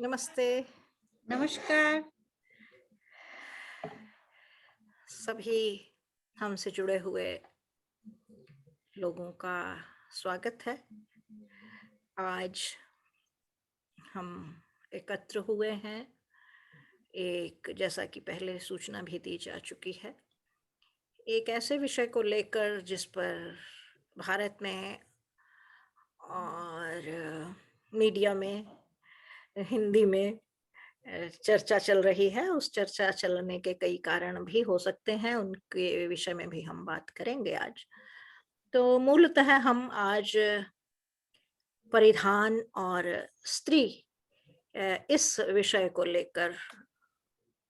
नमस्ते। नमस्कार। सभी हमसे जुड़े हुए लोगों का स्वागत है। आज हम एकत्र हुए हैं, एक जैसा कि पहले सूचना भी दी जा चुकी है, एक ऐसे विषय को लेकर जिस पर भारत में और मीडिया में, हिंदी में चर्चा चल रही है। उस चर्चा चलने के कई कारण भी हो सकते हैं, उनके विषय में भी हम बात करेंगे आज। तो मूलतः हम आज परिधान और स्त्री इस विषय को लेकर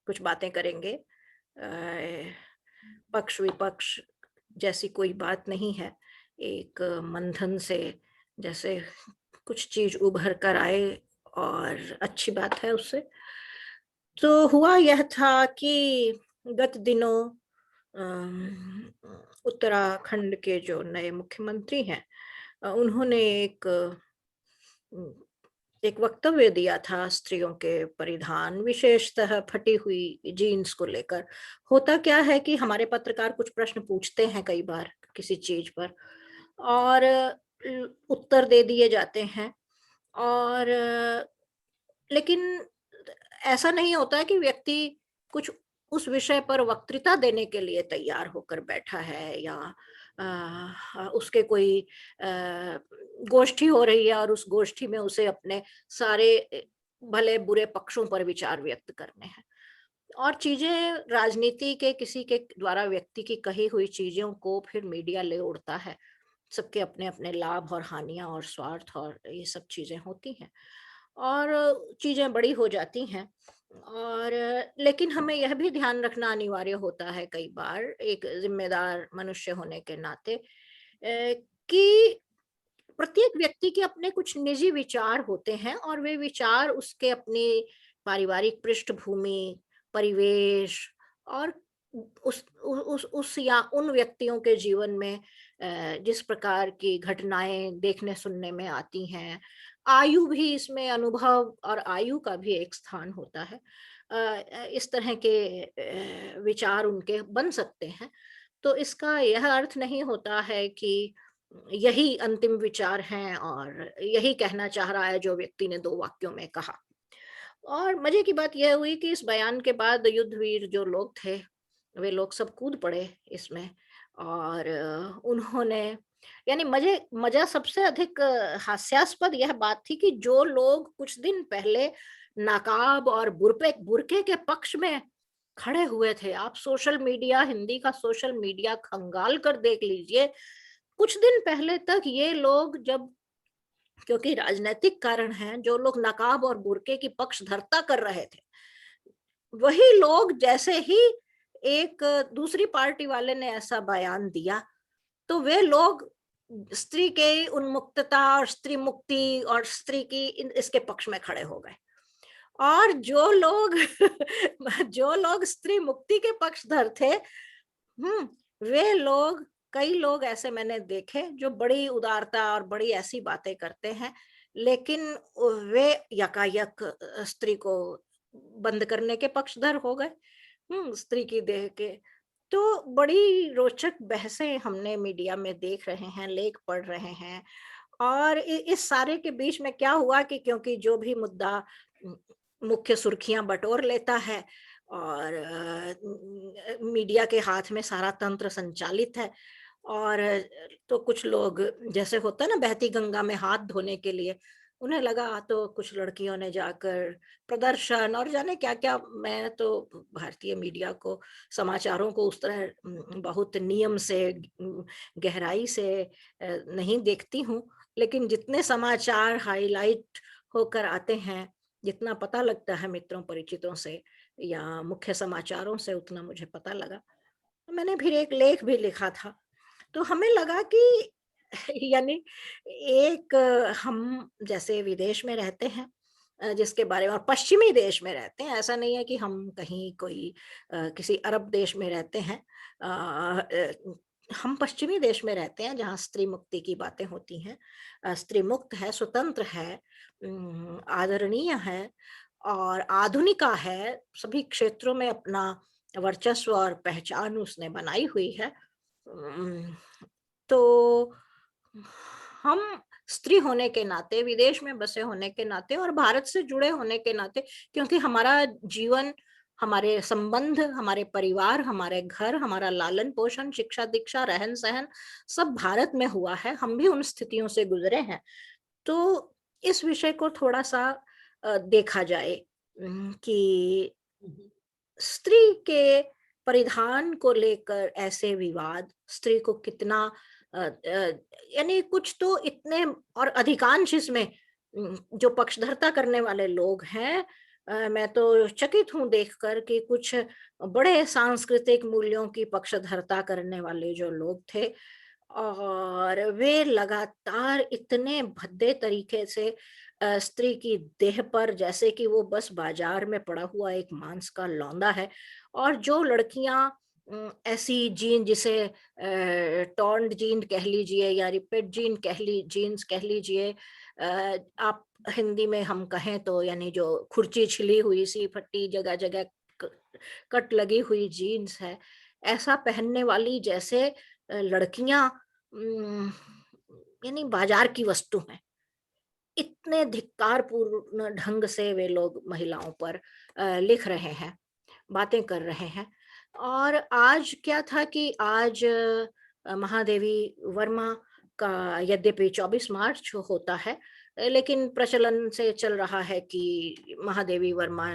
कुछ बातें करेंगे। पक्ष-विपक्ष जैसी कोई बात नहीं है। एक मंथन से जैसे कुछ चीज़ उभर कर आए और अच्छी बात है उससे। तो हुआ यह था कि गत दिनों अम, उत्तराखंड के जो नए मुख्यमंत्री हैं, उन्होंने उम, एक वक्तव्य दिया था स्त्रियों के परिधान, विशेषतः फटी हुई जीन्स को लेकर। होता क्या है कि हमारे पत्रकार कुछ प्रश्न पूछते हैं कई बार किसी चीज़ पर और उत्तर दे दिए जाते हैं और लेकिन ऐसा नहीं होता है कि व्यक्ति कुछ उस विषय पर वक्तृता देने के लिए तैयार होकर बैठा है या उसके कोई गोष्ठी हो रही है और उस गोष्ठी में उसे अपने सारे भले बुरे पक्षों पर विचार व्यक्त करने हैं और चीजें राजनीति के किसी के द्वारा व्यक्ति की कही हुई चीजों को फिर मीडिया ले उड़ता है। सबके अपने अपने लाभ और हानियां और स्वार्थ और ये सब चीजें होती हैं और चीज़ें बड़ी हो जाती हैं और लेकिन हमें यह भी ध्यान रखना अनिवार्य होता है कई बार एक ज़िम्मेदार मनुष्य होने के नाते कि प्रत्येक व्यक्ति के अपने कुछ निजी विचार होते हैं और वे विचार उसके अपनी पारिवारिक पृष्ठभूमि, परिवेश और उस या उन व्यक्तियों के जीवन में जिस प्रकार की घटनाएँ देखने सुनने में आती हैं, आयु भी इसमें अनुभव और आयु का भी एक स्थान होता है। इस तरह के विचार उनके बन सकते हैं। तो इसका यह अर्थ नहीं होता है कि यही अंतिम विचार हैं और यही कहना चाह रहा है जो व्यक्ति ने 2 वाक्यों में कहा। और मज़े की बात यह हुई कि इस बयान के बाद युद्धवीर जो लोग थे, वे लोग सब कूद पड़े इसमें और उन्होंने यानी मज़ा सबसे अधिक हास्यास्पद यह बात थी कि जो लोग कुछ दिन पहले नकाब और बुर्के के पक्ष में खड़े हुए थे, आप सोशल मीडिया हिंदी का सोशल मीडिया खंगाल कर देख लीजिए, कुछ दिन पहले तक ये लोग जब क्योंकि राजनैतिक कारण हैं, जो लोग नकाब और बुर्के की पक्षधरता कर रहे थे, वही लोग जैसे ही एक दूसरी पार्टी वाले ने ऐसा बयान दिया, तो वे लोग स्त्री के उन्मुक्तता और स्त्री मुक्ति और स्त्री की इसके पक्ष में खड़े हो गए। और जो लोग जो लोग स्त्री मुक्ति के पक्षधर थे, वे लोग कई लोग ऐसे मैंने देखे जो बड़ी उदारता और बड़ी ऐसी बातें करते हैं, लेकिन वे यकायक स्त्री को बंद करने के पक्षधर हो गए, स्त्री की देह के। तो बड़ी रोचक बहसें हमने मीडिया में देख रहे हैं, लेख पढ़ रहे हैं और इस सारे के बीच में क्या हुआ कि क्योंकि जो भी मुद्दा उम, मुख्य सुर्खियाँ बटोर लेता है और मीडिया के हाथ में सारा तंत्र संचालित है और तो कुछ लोग जैसे होता है ना बहती गंगा में हाथ धोने के लिए, उन्हें लगा तो कुछ लड़कियों ने जाकर प्रदर्शन और जाने क्या-क्या। मैं तो भारतीय मीडिया को, समाचारों को उस तरह बहुत नियम से गहराई से नहीं देखती हूँ, लेकिन जितने समाचार हाइलाइट होकर आते हैं, जितना पता लगता है मित्रों परिचितों से या मुख्य समाचारों से उतना मुझे पता लगा। तो मैंने फिर एक लेख भी लिखा था, तो हमें लगा कि यानी एक हम जैसे विदेश में रहते हैं, जिसके बारे में और पश्चिमी देश में रहते हैं, ऐसा नहीं है कि हम कहीं कोई किसी अरब देश में रहते हैं। हम पश्चिमी देश में रहते हैं जहाँ स्त्री मुक्ति की बातें होती हैं। स्त्री मुक्त है, स्वतंत्र है, आदरणीय है और आधुनिका है, सभी क्षेत्रों में अपना वर्चस्व और पहचान उसने बनाई हुई है। तो हम स्त्री होने के नाते, विदेश में बसे होने के नाते और भारत से जुड़े होने के नाते, क्योंकि हमारा जीवन, हमारे संबंध, हमारे परिवार, हमारे घर, हमारा लालन पोषण, शिक्षा दीक्षा, रहन सहन सब भारत में हुआ है, हम भी उन स्थितियों से गुजरे हैं। तो इस विषय को थोड़ा सा देखा जाए कि स्त्री के परिधान को लेकर ऐसे विवाद स्त्री को कितना यानी कुछ तो इतने, और अधिकांश इसमें जो पक्षधरता करने वाले लोग हैं, मैं तो चकित हूँ देखकर कि कुछ बड़े सांस्कृतिक मूल्यों की पक्षधरता करने वाले जो लोग थे, और वे लगातार इतने भद्दे तरीके से स्त्री की देह पर, जैसे कि वो बस बाजार में पड़ा हुआ एक मांस का लौंदा है। और जो लड़कियां ऐसी जीन, जिसे टॉर्न्ड जीन कह लीजिए या रिपेट जीन जीन्स कह लीजिए, आप हिंदी में हम कहें तो यानी जो खुर्ची छिली हुई सी फटी जगह जगह कट लगी हुई जीन्स है, ऐसा पहनने वाली जैसे लड़कियां यानी बाजार की वस्तु हैं। इतने धिक्कारपूर्ण ढंग से वे लोग महिलाओं पर लिख रहे हैं, बातें कर रहे हैं। और आज क्या था कि आज महादेवी वर्मा का यद्यपि 24 मार्च होता है, लेकिन प्रचलन से चल रहा है कि महादेवी वर्मा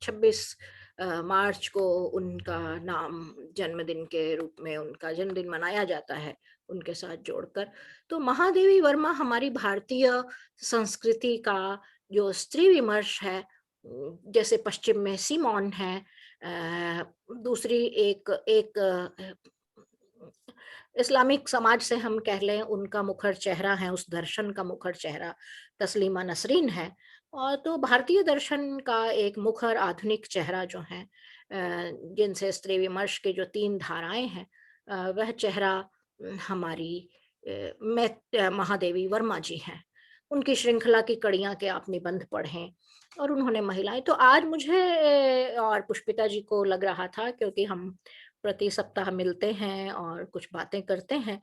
26 मार्च को उनका नाम जन्मदिन के रूप में उनका जन्मदिन मनाया जाता है उनके साथ जोड़कर। तो महादेवी वर्मा हमारी भारतीय संस्कृति का जो स्त्री विमर्श है, जैसे पश्चिम में सिमोन है, दूसरी एक एक इस्लामिक समाज से हम कह लें, उनका मुखर चेहरा है, उस दर्शन का मुखर चेहरा तस्लीमा नसरीन है। और तो भारतीय दर्शन का एक मुखर आधुनिक चेहरा जो है, जिनसे स्त्री विमर्श के जो 3 धाराएं हैं, वह चेहरा हमारी महादेवी वर्मा जी हैं। उनकी श्रृंखला की कड़ियां के आप निबंध पढ़ें, और उन्होंने महिलाएं, तो आज मुझे और पुष्पिता जी को लग रहा था, क्योंकि हम प्रति सप्ताह मिलते हैं और कुछ बातें करते हैं,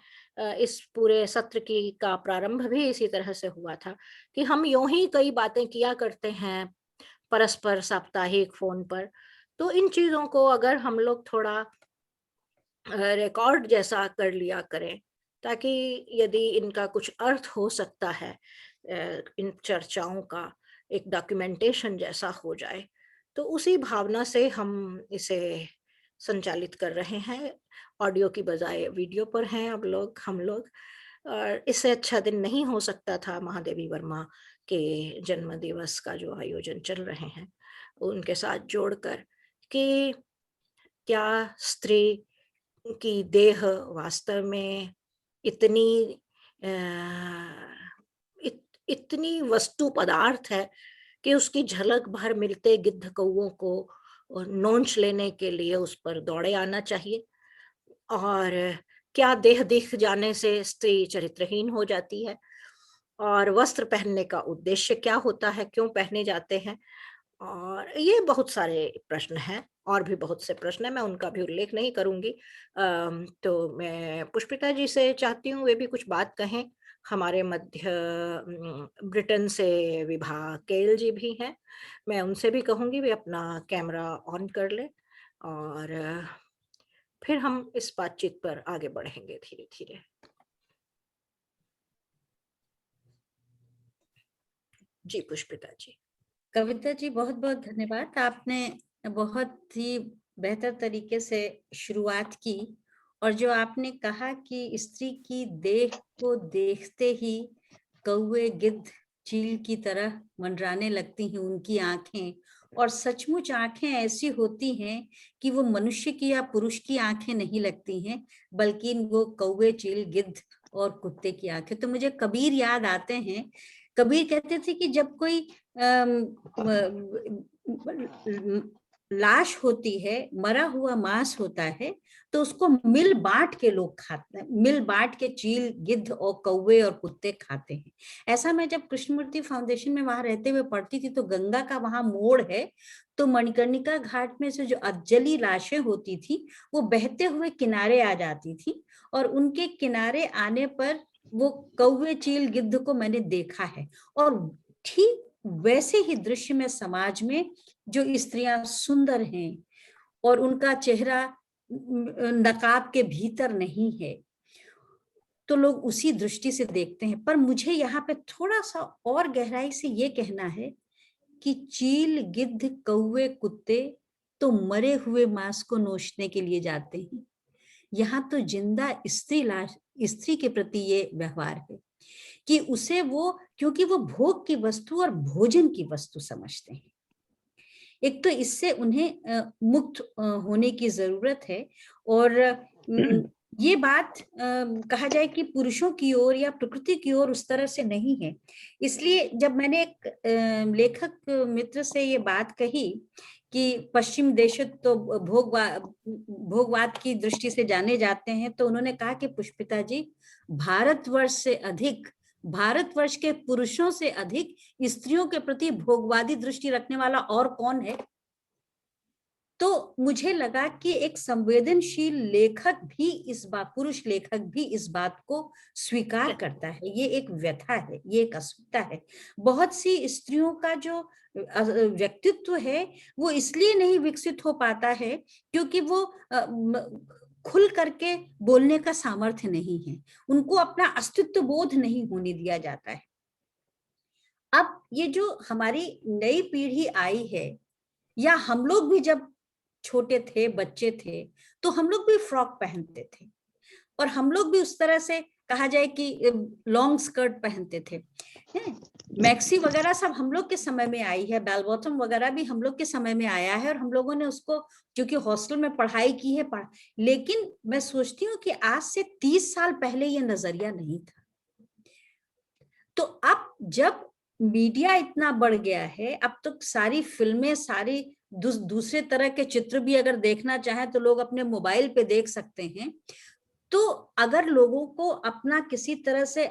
इस पूरे सत्र की का प्रारंभ भी इसी तरह से हुआ था कि हम यूं ही कई बातें किया करते हैं परस्पर साप्ताहिक फोन पर। तो इन चीजों को अगर हम लोग थोड़ा रिकॉर्ड जैसा कर लिया करें, ताकि यदि इनका कुछ अर्थ हो सकता है, इन चर्चाओं का एक डॉक्यूमेंटेशन जैसा हो जाए, तो उसी भावना से हम इसे संचालित कर रहे हैं। ऑडियो की बजाय वीडियो पर हैं अब लोग, हम लोग। और इससे अच्छा दिन नहीं हो सकता था महादेवी वर्मा के जन्म दिवस का जो आयोजन चल रहे हैं उनके साथ जोड़कर, कि क्या स्त्री की देह वास्तव में इतनी अ, इतनी वस्तु पदार्थ है कि उसकी झलक भर मिलते गिद्ध कौओं को नोंच लेने के लिए उस पर दौड़े आना चाहिए? और क्या देह दिख जाने से स्त्री चरित्रहीन हो जाती है? और वस्त्र पहनने का उद्देश्य क्या होता है, क्यों पहने जाते हैं? और ये बहुत सारे प्रश्न हैं, और भी बहुत से प्रश्न हैं, मैं उनका भी उल्लेख नहीं करूँगी। तो मैं पुष्पिता जी से चाहती हूँ वे भी कुछ बात कहें। हमारे मध्य ब्रिटेन से विभा केल जी भी हैं, मैं उनसे भी कहूँगी वे अपना कैमरा ऑन कर लें, और फिर हम इस बातचीत पर आगे बढ़ेंगे धीरे-धीरे। जी, पुष्पिता जी। कविता जी, बहुत बहुत धन्यवाद। आपने बहुत ही बेहतर तरीके से शुरुआत की, और जो आपने कहा कि स्त्री की देह को देखते ही कौवे गिद्ध चील की तरह मंडराने लगती हैं उनकी आंखें, और सचमुच आंखें ऐसी होती हैं कि वो मनुष्य की या पुरुष की आंखें नहीं लगती हैं, बल्कि वो कौवे चील गिद्ध और कुत्ते की आंखें। तो मुझे कबीर याद आते हैं। कबीर कहते थे कि जब कोई लाश होती है, मरा हुआ मांस होता है, तो उसको मिल बांट के लोग खाते हैं, मिल बांट के चील, गिद्ध और कौवे और कुत्ते खाते हैं। ऐसा मैं जब कृष्णमूर्ति फाउंडेशन में वहां रहते हुए पढ़ती थी, तो गंगा का वहां मोड़ है, तो मणिकर्णिका घाट में से जो अजली लाशें होती थी वो बहते हुए किनारे आ जाती थी, और उनके किनारे आने पर वो कौवे, चील, गिद्ध को मैंने देखा है। और ठीक वैसे ही दृश्य में समाज में जो स्त्रियां सुंदर हैं और उनका चेहरा नकाब के भीतर नहीं है, तो लोग उसी दृष्टि से देखते हैं। पर मुझे यहाँ पे थोड़ा सा और गहराई से ये कहना है कि चील, गिद्ध, कौवे, कुत्ते तो मरे हुए मांस को नोचने के लिए जाते हैं, यहाँ तो जिंदा स्त्री के प्रति ये व्यवहार है कि उसे वो, क्योंकि वो भोग की वस्तु और भोजन की वस्तु समझते हैं। एक तो इससे उन्हें मुक्त होने की जरूरत है। और ये बात कहा जाए कि पुरुषों की ओर या प्रकृति की ओर उस तरह से नहीं है। इसलिए जब मैंने एक लेखक मित्र से ये बात कही कि पश्चिम देश तो भोगवाद की दृष्टि से जाने जाते हैं, तो उन्होंने कहा कि पुष्पिता जी, भारतवर्ष से अधिक, भारतवर्ष के पुरुषों से अधिक स्त्रियों के प्रति भोगवादी दृष्टि रखने वाला और कौन है। तो मुझे लगा कि एक संवेदनशील लेखक भी इस बात, पुरुष लेखक भी इस बात को स्वीकार करता है। ये एक व्यथा है, ये एक अस्मिता है। बहुत सी स्त्रियों का जो व्यक्तित्व है वो इसलिए नहीं विकसित हो पाता है क्योंकि वो खुल करके बोलने का सामर्थ्य नहीं है, उनको अपना अस्तित्व बोध नहीं होने दिया जाता है। अब ये जो हमारी नई पीढ़ी आई है, या हम लोग भी जब छोटे थे, बच्चे थे, तो हम लोग भी फ्रॉक पहनते थे, और हम लोग भी उस तरह से कहा जाए कि लॉन्ग स्कर्ट पहनते थे। मैक्सी वगैरह सब हम लोग के समय में आई है, बेल बॉटम वगैरह भी हम लोग के समय में आया है, और हम लोगों ने उसको क्योंकि हॉस्टल में पढ़ाई की है लेकिन मैं सोचती हूँ कि आज से 30 साल पहले ये नजरिया नहीं था। तो अब जब मीडिया इतना बढ़ गया है, अब तो सारी फिल्में, सारी दूसरे तरह के चित्र भी अगर देखना चाहें तो लोग अपने मोबाइल पे देख सकते हैं। तो अगर लोगों को अपना किसी तरह से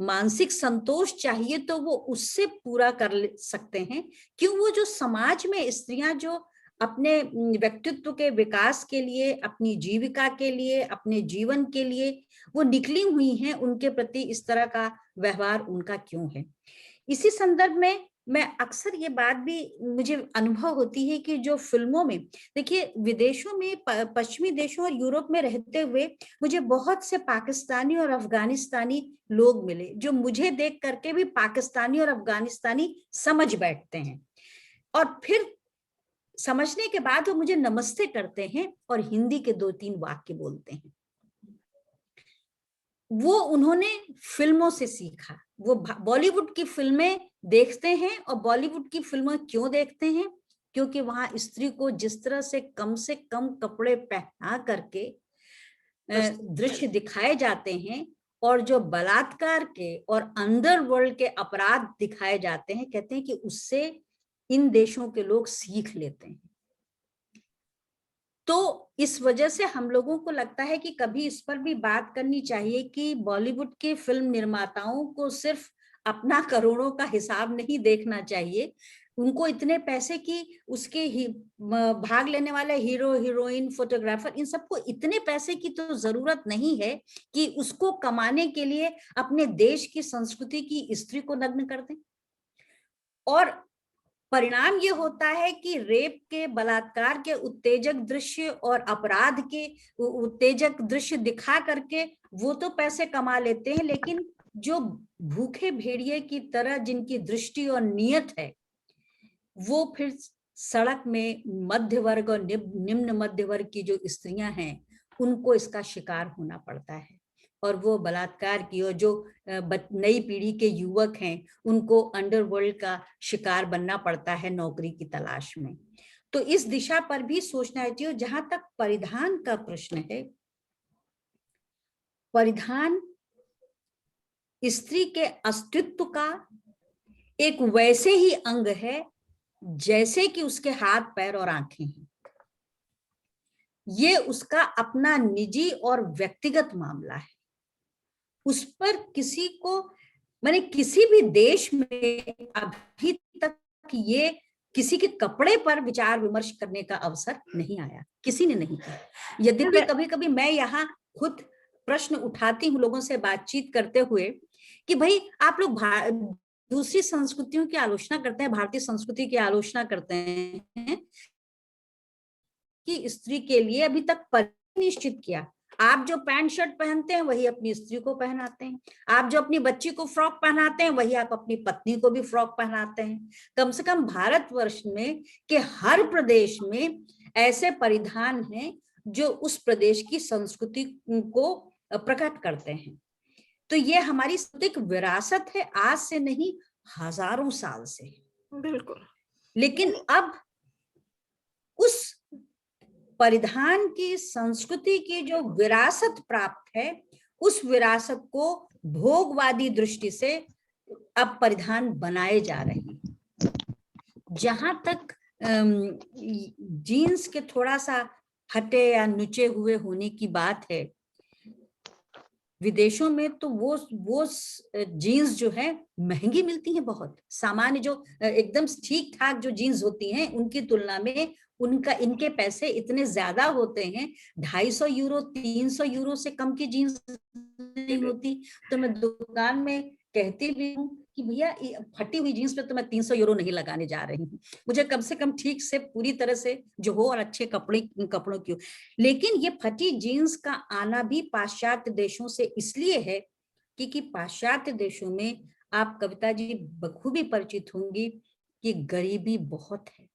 मानसिक संतोष चाहिए तो वो उससे पूरा कर सकते हैं। क्यों, वो जो समाज में स्त्रियां जो अपने व्यक्तित्व के विकास के लिए, अपनी जीविका के लिए, अपने जीवन के लिए वो निकली हुई हैं, उनके प्रति इस तरह का व्यवहार उनका क्यों है। इसी संदर्भ में मैं अक्सर ये बात भी मुझे अनुभव होती है कि जो फिल्मों में, देखिए विदेशों में, पश्चिमी देशों और यूरोप में रहते हुए मुझे बहुत से पाकिस्तानी और अफगानिस्तानी लोग मिले जो मुझे देख करके भी पाकिस्तानी और अफगानिस्तानी समझ बैठते हैं, और फिर समझने के बाद वो मुझे नमस्ते करते हैं और हिंदी के 2-3 वाक्य बोलते हैं। वो उन्होंने फिल्मों से सीखा। वो बॉलीवुड की फिल्में देखते हैं, और बॉलीवुड की फिल्में क्यों देखते हैं, क्योंकि वहां स्त्री को जिस तरह से कम कपड़े पहना करके दृश्य दिखाए जाते हैं, और जो बलात्कार के और अंडरवर्ल्ड के अपराध दिखाए जाते हैं, कहते हैं कि उससे इन देशों के लोग सीख लेते हैं। तो इस वजह से हम लोगों को लगता है कि कभी इस पर भी बात करनी चाहिए कि बॉलीवुड के फिल्म निर्माताओं को सिर्फ अपना करोड़ों का हिसाब नहीं देखना चाहिए, उनको इतने पैसे की, उसके भाग लेने वाले हीरो, हीरोइन, फोटोग्राफर, इन सबको इतने पैसे की तो जरूरत नहीं है कि उसको कमाने के लिए अपने देश की संस्कृति की स्त्री को नग्न कर दें। और परिणाम ये होता है कि रेप के, बलात्कार के उत्तेजक दृश्य और अपराध के उत्तेजक दृश्य दिखा करके वो तो पैसे कमा लेते हैं, लेकिन जो भूखे भेड़िए की तरह जिनकी दृष्टि और नियत है, वो फिर सड़क में मध्य वर्ग और निम्न मध्य वर्ग की जो स्त्रियां हैं उनको इसका शिकार होना पड़ता है, और वो बलात्कार की, और जो नई पीढ़ी के युवक हैं उनको अंडरवर्ल्ड का शिकार बनना पड़ता है नौकरी की तलाश में। तो इस दिशा पर भी सोचना चाहिए। जहां तक परिधान का प्रश्न है, परिधान स्त्री के अस्तित्व का एक वैसे ही अंग है जैसे कि उसके हाथ पैर और आंखें हैं। ये उसका अपना निजी और व्यक्तिगत मामला है। उस पर किसी को, माने किसी भी देश में अभी तक ये किसी के कपड़े पर विचार विमर्श करने का अवसर नहीं आया, किसी ने नहीं किया। यद्यपि कभी कभी मैं यहाँ खुद प्रश्न उठाती हूँ लोगों से बातचीत करते हुए कि भाई आप लोग दूसरी संस्कृतियों की आलोचना करते हैं, भारतीय संस्कृति की आलोचना करते हैं कि स्त्री के लिए अभी तक निश्चित किया। आप जो पैंट शर्ट पहनते हैं वही अपनी स्त्री को पहनाते हैं, आप जो अपनी बच्ची को फ्रॉक पहनाते हैं वही आप अपनी पत्नी को भी फ्रॉक पहनाते हैं। कम से कम भारतवर्ष में के हर प्रदेश में ऐसे परिधान हैं जो उस प्रदेश की संस्कृति को प्रकट करते हैं। तो ये हमारी सांस्कृतिक विरासत है, आज से नहीं हजारों साल से। बिल्कुल। लेकिन अब उस परिधान की संस्कृति की जो विरासत प्राप्त है, उस विरासत को भोगवादी दृष्टि से अब परिधान बनाए जा रहे हैं। जहां तक जीन्स के थोड़ा सा फटे या नुचे हुए होने की बात है, विदेशों में तो वो जीन्स जो है महंगी मिलती है बहुत। सामान्य जो एकदम ठीक ठाक जो जीन्स होती हैं उनकी तुलना में इनके पैसे इतने ज्यादा होते हैं। 250 यूरो 300 यूरो से कम की जीन्स नहीं होती। तो मैं दुकान में कहती भी हूँ कि भैया फटी हुई जीन्स पे तो मैं 300 यूरो नहीं लगाने जा रही हूँ, मुझे कम से कम ठीक से पूरी तरह से जो हो और अच्छे कपड़ों की हो। लेकिन ये फटी जीन्स का आना भी पाश्चात्य देशों से इसलिए है क्योंकि पाश्चात्य देशों में, आप कविता जी बखूबी परिचित होंगी, कि गरीबी बहुत है।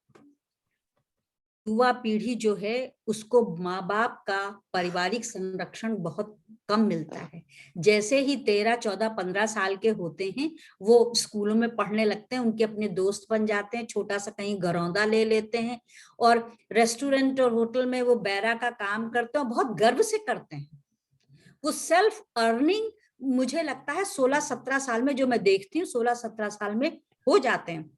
युवा पीढ़ी जो है उसको माँ बाप का पारिवारिक संरक्षण बहुत कम मिलता है। जैसे ही 13, 14, 15 साल के होते हैं वो स्कूलों में पढ़ने लगते हैं, उनके अपने दोस्त बन जाते हैं, छोटा सा कहीं घरौंदा ले लेते हैं और रेस्टोरेंट और होटल में वो बैरा का काम करते हैं, बहुत गर्व से करते हैं। वो सेल्फ अर्निंग मुझे लगता है 16-17 साल में, जो मैं देखती हूँ 16-17 साल में हो जाते हैं।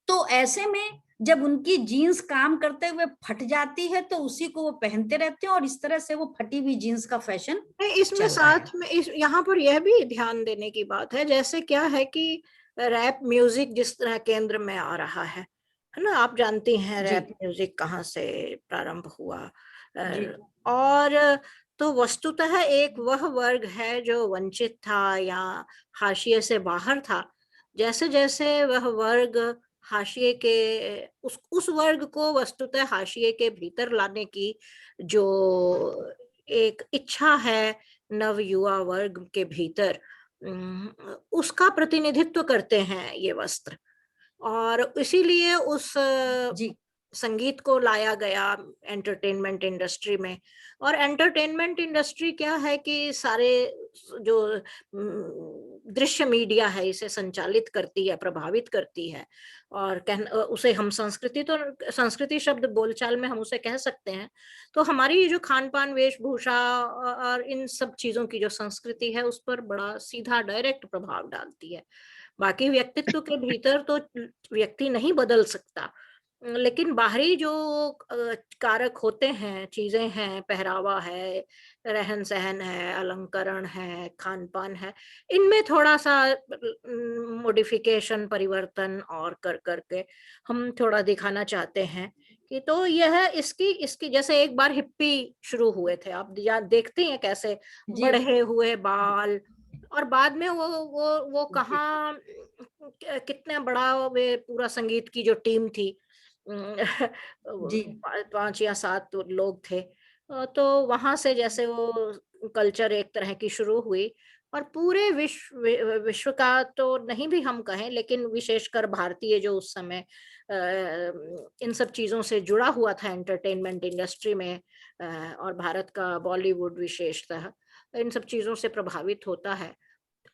तो ऐसे में जब उनकी जीन्स काम करते हुए फट जाती है तो उसी को वो पहनते रहते हैं और इस तरह से वो फटी हुई जीन्स का फैशन इसमें साथ में यहाँ पर यह भी ध्यान देने की बात है, जैसे क्या है कि रैप म्यूजिक जिस तरह केंद्र में आ रहा है ना, आप जानती हैं रैप म्यूजिक कहाँ से प्रारंभ हुआ। और तो वस्तुतः एक वह वर्ग है जो वंचित था या हाशिए से बाहर था। जैसे जैसे वह वर्ग हाशिए के उस वर्ग को वस्तुतः हाशिए के भीतर लाने की जो एक इच्छा है नव युवा वर्ग के भीतर, उसका प्रतिनिधित्व करते हैं ये वस्त्र। और इसीलिए उस संगीत को लाया गया एंटरटेनमेंट इंडस्ट्री में। और एंटरटेनमेंट इंडस्ट्री क्या है कि सारे जो दृश्य मीडिया है इसे संचालित करती है, प्रभावित करती है। और उसे हम संस्कृति शब्द बोलचाल में हम उसे कह सकते हैं। तो हमारी जो खान पान, वेशभूषा और इन सब चीजों की जो संस्कृति है उस पर बड़ा सीधा डायरेक्ट प्रभाव डालती है। बाकी व्यक्तित्व के भीतर तो व्यक्ति नहीं बदल सकता, लेकिन बाहरी जो कारक होते हैं, चीजें हैं, पहरावा है, रहन सहन है, अलंकरण है, खान पान है, इनमें थोड़ा सा मॉडिफिकेशन, परिवर्तन और कर करके हम थोड़ा दिखाना चाहते हैं कि तो यह इसकी इसकी जैसे एक बार हिप्पी शुरू हुए थे, आप देखते हैं कैसे बढ़े हुए बाल, और बाद में वो कहाँ कितना बड़ा वे पूरा संगीत की जो टीम थी, 5 या 7 लोग थे। तो वहां से जैसे वो कल्चर एक तरह की शुरू हुई और पूरे विश्व का तो नहीं भी हम कहें, लेकिन विशेषकर भारतीय जो उस समय इन सब चीजों से जुड़ा हुआ था एंटरटेनमेंट इंडस्ट्री में, और भारत का बॉलीवुड विशेषतः इन सब चीजों से प्रभावित होता है।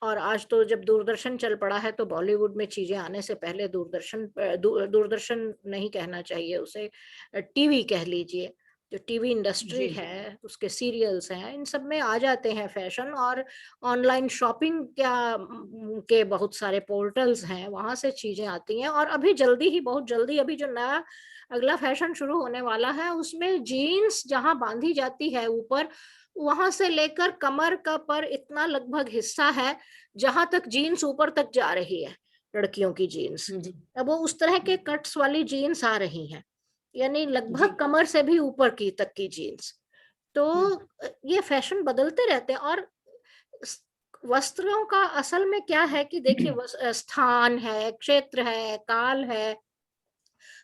और आज तो जब दूरदर्शन चल पड़ा है तो बॉलीवुड में चीजें आने से पहले दूरदर्शन नहीं कहना चाहिए उसे, टीवी कह लीजिए। जो टीवी इंडस्ट्री जी, है, उसके सीरियल्स हैं, इन सब में आ जाते हैं फैशन। और ऑनलाइन शॉपिंग के बहुत सारे पोर्टल्स हैं, वहाँ से चीज़ें आती हैं। और अभी जल्दी ही, बहुत जल्दी अभी जो नया अगला फैशन शुरू होने वाला है, उसमें जीन्स जहाँ बाँधी जाती है ऊपर, वहाँ से लेकर कमर का पर इतना लगभग हिस्सा है, जहाँ तक जीन्स ऊपर तक जा रही है, लड़कियों की जीन्स। जी, अब वो उस तरह के कट्स वाली जीन्स आ रही हैं, यानी जी। लगभग कमर से भी ऊपर की तक की जीन्स। तो हुँ, ये फैशन बदलते रहते हैं। और स वस्त्रों का असल में क्या है कि देखिए, स्थान है, क्षेत्र है, काल है,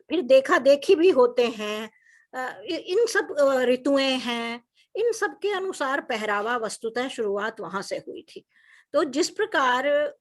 फिर देखा-देखी भी होते हैं। इन सब ऋतुएँ हैं, इन सब के अनुसार पहरावा वस्तुतः शुरुआत वहाँ से हुई थी। तो जिस प्रकार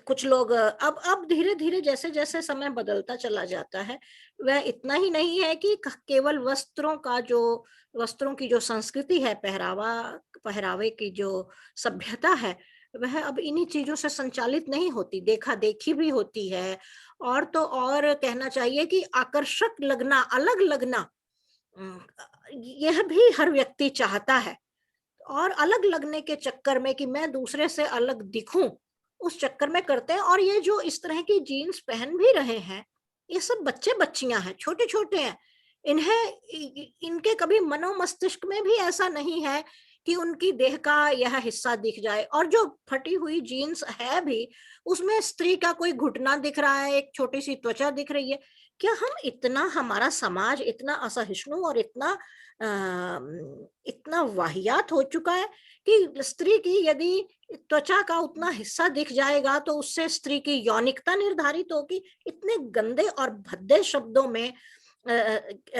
कुछ लोग अब धीरे-धीरे जैसे-जैसे समय बदलता चला जाता है, वह इतना ही नहीं है कि क केवल वस्त्रों की जो संस्कृति है, पहरावे की जो सभ्यता है, वह अब इन्हीं चीज़ों से संचालित नहीं होती, देखा-देखी भी होती है। और तो और कहना चाहिए कि आकर्षक लगना, अलग लगना, उम, अ, यह भी हर व्यक्ति चाहता है। और अलग लगने के चक्कर में कि मैं दूसरे से अलग दिखूं, उस चक्कर में करते हैं। और ये जो इस तरह की जीन्स पहन भी रहे हैं, ये सब बच्चे बच्चियां हैं, छोटे छोटे हैं। इनके कभी मनो मस्तिष्क में भी ऐसा नहीं है कि उनकी देह का यह हिस्सा दिख जाए। और जो फटी हुई जीन्स है भी, उसमें स्त्री का कोई घुटना दिख रहा है, एक छोटी सी त्वचा दिख रही है। क्या हमारा समाज इतना असहिष्णु और इतना वाहियात हो चुका है कि स्त्री की यदि त्वचा का उतना हिस्सा दिख जाएगा तो उससे स्त्री की यौनिकता निर्धारित होगी। इतने गंदे और भद्दे शब्दों में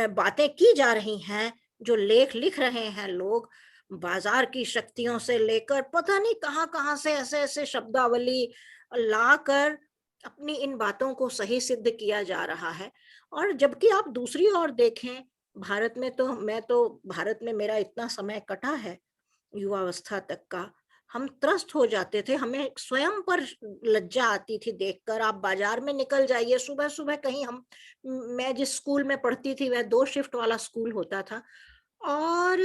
बातें की जा रही हैं, जो लेख लिख रहे हैं लोग, बाजार की शक्तियों से लेकर पता नहीं कहाँ-कहाँ से ऐसे-ऐसे शब्दावली लाकर अपनी इन बातों को सही सिद्ध किया जा रहा है। और जबकि आप दूसरी ओर देखें, भारत में मेरा इतना समय कटा है, युवावस्था तक का, हम त्रस्त हो जाते थे, हमें स्वयं पर लज्जा आती थी देखकर। आप बाजार में निकल जाइए, सुबह-सुबह कहीं मैं जिस स्कूल में पढ़ती थी, वह 2 शिफ्ट वाला स्कूल होता था। और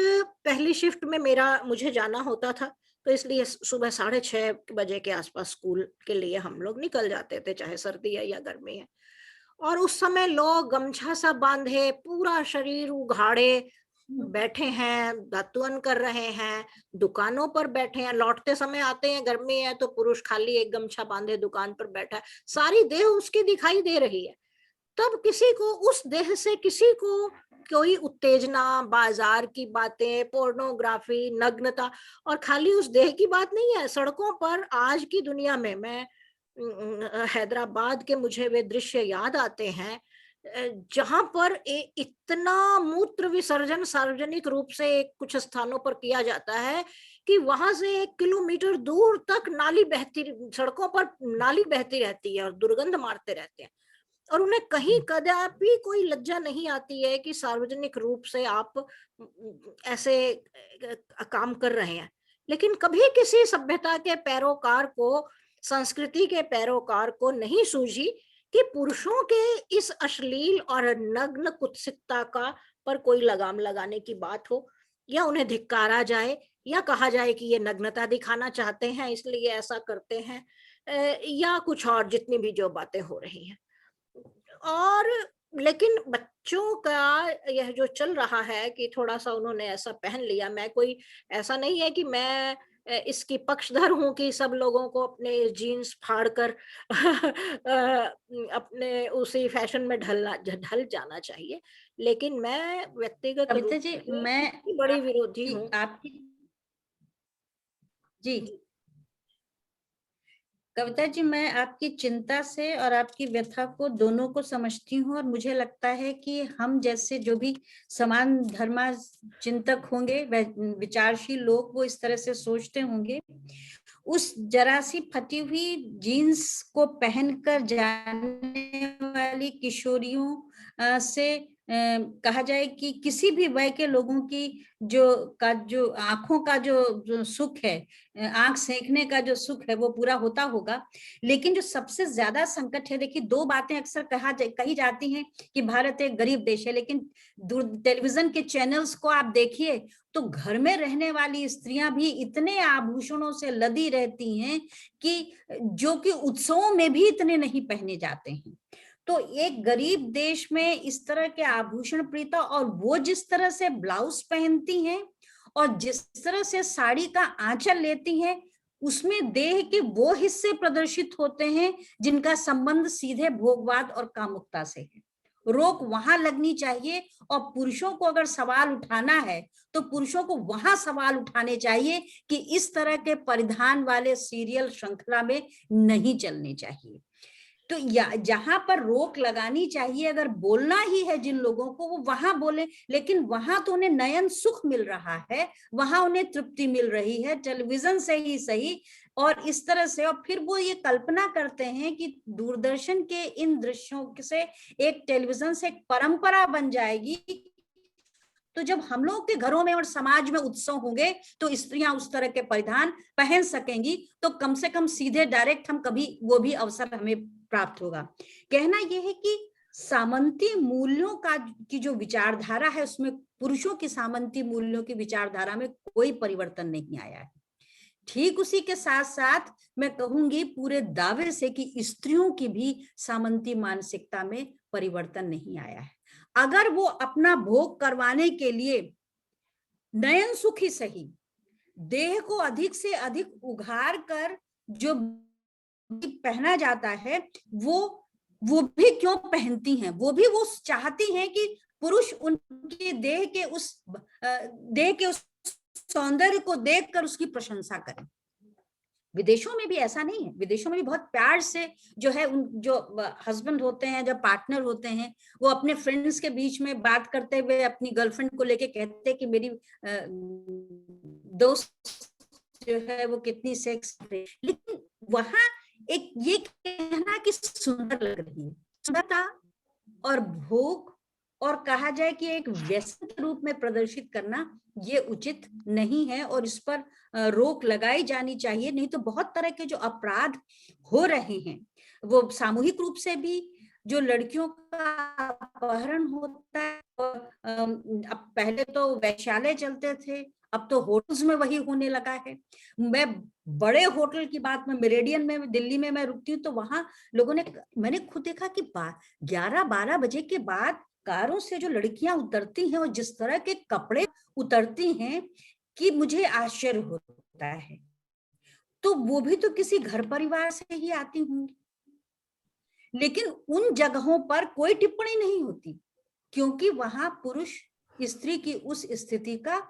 पहली शिफ्ट में मेरा मुझे जाना होता था, तो इसलिए सुबह 6:30 बजे के आसपास स्कूल के लिए हम लोग निकल जाते थे, चाहे सर्दी है या गर्मी है। और उस समय लोग गमछा सा बांधे, पूरा शरीर उघाड़े बैठे हैं, दातुन कर रहे हैं, दुकानों पर बैठे हैं, लौटते समय आते हैं, गर्मी है तो पुरुष खाली एक गमछा बांधे दुकान पर बैठा है, सारी देह उसकी दिखाई दे रही है। तब किसी को उस देह से किसी को कोई उत्तेजना, बाजार की बातें, पोर्नोग्राफी, नग्नता, और खाली उस देह की बात नहीं है, सड़कों पर आज की दुनिया में हैदराबाद के मुझे वे दृश्य याद आते हैं, जहाँ पर इतना मूत्र विसर्जन सार्वजनिक रूप से कुछ स्थानों पर किया जाता है कि वहां से 1 किलोमीटर दूर तक सड़कों पर नाली बहती रहती है और दुर्गंध मारते रहते हैं। और उन्हें कहीं कदापि कोई लज्जा नहीं आती है कि सार्वजनिक रूप से आप ऐसे काम कर रहे हैं। लेकिन कभी किसी सभ्यता के पैरोकार को, संस्कृति के पैरोकार को नहीं सूझी कि पुरुषों के इस अश्लील और नग्न कुत्सितता का पर कोई लगाम लगाने की बात हो, या उन्हें धिक्कारा जाए, या कहा जाए कि ये नग्नता दिखाना चाहते हैं इसलिए ऐसा करते हैं, या कुछ और जितनी भी जो बातें हो रही हैं। और लेकिन बच्चों का यह जो चल रहा है कि थोड़ा-सा उन्होंने ऐसा पहन लिया, मैं कोई ऐसा नहीं है कि मैं इसकी पक्षधर हूँ कि सब लोगों को अपने जीन्स फाड़ कर अपने उसी फैशन में ढल जाना चाहिए। लेकिन मैं व्यक्तिगत कविता रूप जी, से मैं इसकी बड़ी विरोधी आपकी हूँ। आपकी जी। जी। कविता जी, मैं आपकी चिंता से और आपकी व्यथा को दोनों को समझती हूँ और मुझे लगता है कि हम जैसे जो भी समान धर्मा चिंतक होंगे, विचारशील लोग, वो इस तरह से सोचते होंगे। उस जरा सी फटी हुई जीन्स को पहनकर जाने वाली किशोरियों से कहा जाए कि किसी भी वय के लोगों की जो आंखों का जो सुख है, आंख सेंकने का जो सुख है वो पूरा होता होगा। लेकिन जो सबसे ज्यादा संकट है, देखिए दो बातें अक्सर कही जाती हैं कि भारत एक गरीब देश है, लेकिन टेलीविजन के चैनल्स को आप देखिए तो घर में रहने वाली स्त्रियां भी इतने आभूषणों से लदी रहती हैं कि जो कि उत्सवों में भी इतने नहीं पहने जाते हैं। तो एक गरीब देश में इस तरह के आभूषण प्रीता, और वो जिस तरह से ब्लाउज पहनती हैं और जिस तरह से साड़ी का आंचल लेती हैं, उसमें देह के वो हिस्से प्रदर्शित होते हैं जिनका संबंध सीधे भोगवाद और कामुकता से है। रोक वहां लगनी चाहिए, और पुरुषों को अगर सवाल उठाना है तो पुरुषों को वहां सवाल उठाने चाहिए कि इस तरह के परिधान वाले सीरियल श्रृंखला में नहीं चलने चाहिए। तो जहां पर रोक लगानी चाहिए, अगर बोलना ही है जिन लोगों को, वो वहां बोले, लेकिन वहां तो उन्हें नयन सुख मिल रहा है, वहां उन्हें तृप्ति मिल रही है, टेलीविजन से ही सही। और इस तरह से, और फिर वो ये कल्पना करते हैं कि दूरदर्शन के इन दृश्यों से एक टेलीविजन से एक परंपरा बन जाएगी। तो जब हम लोग के घरों में और समाज में उत्सव होंगे तो स्त्रियां उस तरह के परिधान पहन सकेंगी, तो कम से कम सीधे डायरेक्ट हम कभी वो भी अवसर हमें प्राप्त होगा। कहना यह है कि सामंती मूल्यों का की जो विचारधारा है, उसमें पुरुषों की सामंती मूल्यों की विचारधारा में कोई परिवर्तन नहीं आया है। ठीक उसी के साथ साथ मैं कहूंगी पूरे दावे से कि स्त्रियों की भी सामंती मानसिकता में परिवर्तन नहीं आया है। अगर वो अपना भोग करवाने के लिए नयन सुख ही सही, देह को अधिक से अधिक उघार कर जो पहना जाता है, वो भी क्यों पहनती हैं, वो भी वो चाहती हैं कि पुरुष उनके देह के उस सौंदर्य को देखकर उसकी प्रशंसा करें। विदेशों में भी ऐसा नहीं है, विदेशों में भी बहुत प्यार से जो है उन जो हस्बैंड होते हैं, जब पार्टनर होते हैं, वो अपने फ्रेंड्स के बीच में बात करते हुए अपनी गर्लफ्रेंड को लेके कहते हैं कि मेरी दोस्त जो है वो कितनी सेक्स है। लेकिन वहां एक ये कहना कि सुंदर लग रही है, सुंदरता और भोग और कहा जाए कि एक व्यसन के रूप में प्रदर्शित करना ये उचित नहीं है, और इस पर रोक लगाई जानी चाहिए। नहीं तो बहुत तरह के जो अपराध हो रहे हैं, वो सामूहिक रूप से भी, जो लड़कियों का अपहरण होता है, अब पहले तो वैश्यालय चलते थे, अब तो होटल्स में वही होने लगा है। मैं बड़े होटल की बात में मेरेडियन में दिल्ली में मैं रुकती हूँ, तो वहां लोगों ने, मैंने खुद देखा कि 11-12 बजे के बाद कारों से जो लड़कियां उतरती हैं और जिस तरह के कपड़े उतरती हैं कि मुझे आश्चर्य होता है। तो वो भी तो किसी घर परिवार से ही आती होंगी, लेकिन उन जगहों पर कोई टिप्पणी नहीं होती, क्योंकि वहां पुरुष स्त्री की उस स्थिति का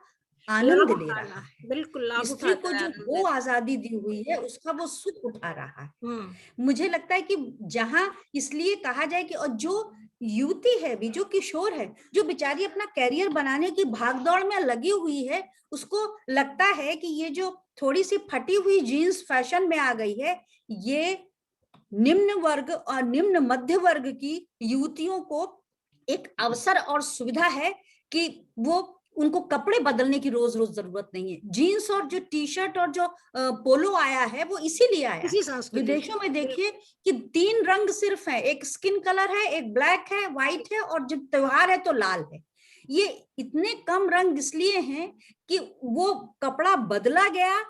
आनंद ले रहा है। बिल्कुल लाभ स्त्री को उठाता है, जो आनंद वो लेता आजादी दी हुई है उसका वो सुख उठा रहा है। है। मुझे लगता है कि जहां, इसलिए कहा जाए कि, और जो युवती है भी, जो किशोर है, जो बेचारी अपना कैरियर बनाने की भागदौड़ में लगी हुई है, उसको लगता है कि ये जो थोड़ी सी फटी हुई जीन्स फैशन में आ गई है, ये निम्न वर्ग और निम्न मध्य वर्ग की युवतियों को एक अवसर और सुविधा है कि वो, उनको कपड़े बदलने की रोज रोज जरूरत नहीं है। जीन्स और जो टी शर्ट और जो पोलो आया है वो इसीलिए आया है। इसी संस्कृति विदेशों में देखिए कि 3 रंग सिर्फ है, एक स्किन कलर है, एक ब्लैक है, व्हाइट है, और जब त्योहार है तो लाल है। ये इतने कम रंग इसलिए हैं कि वो कपड़ा बदला गया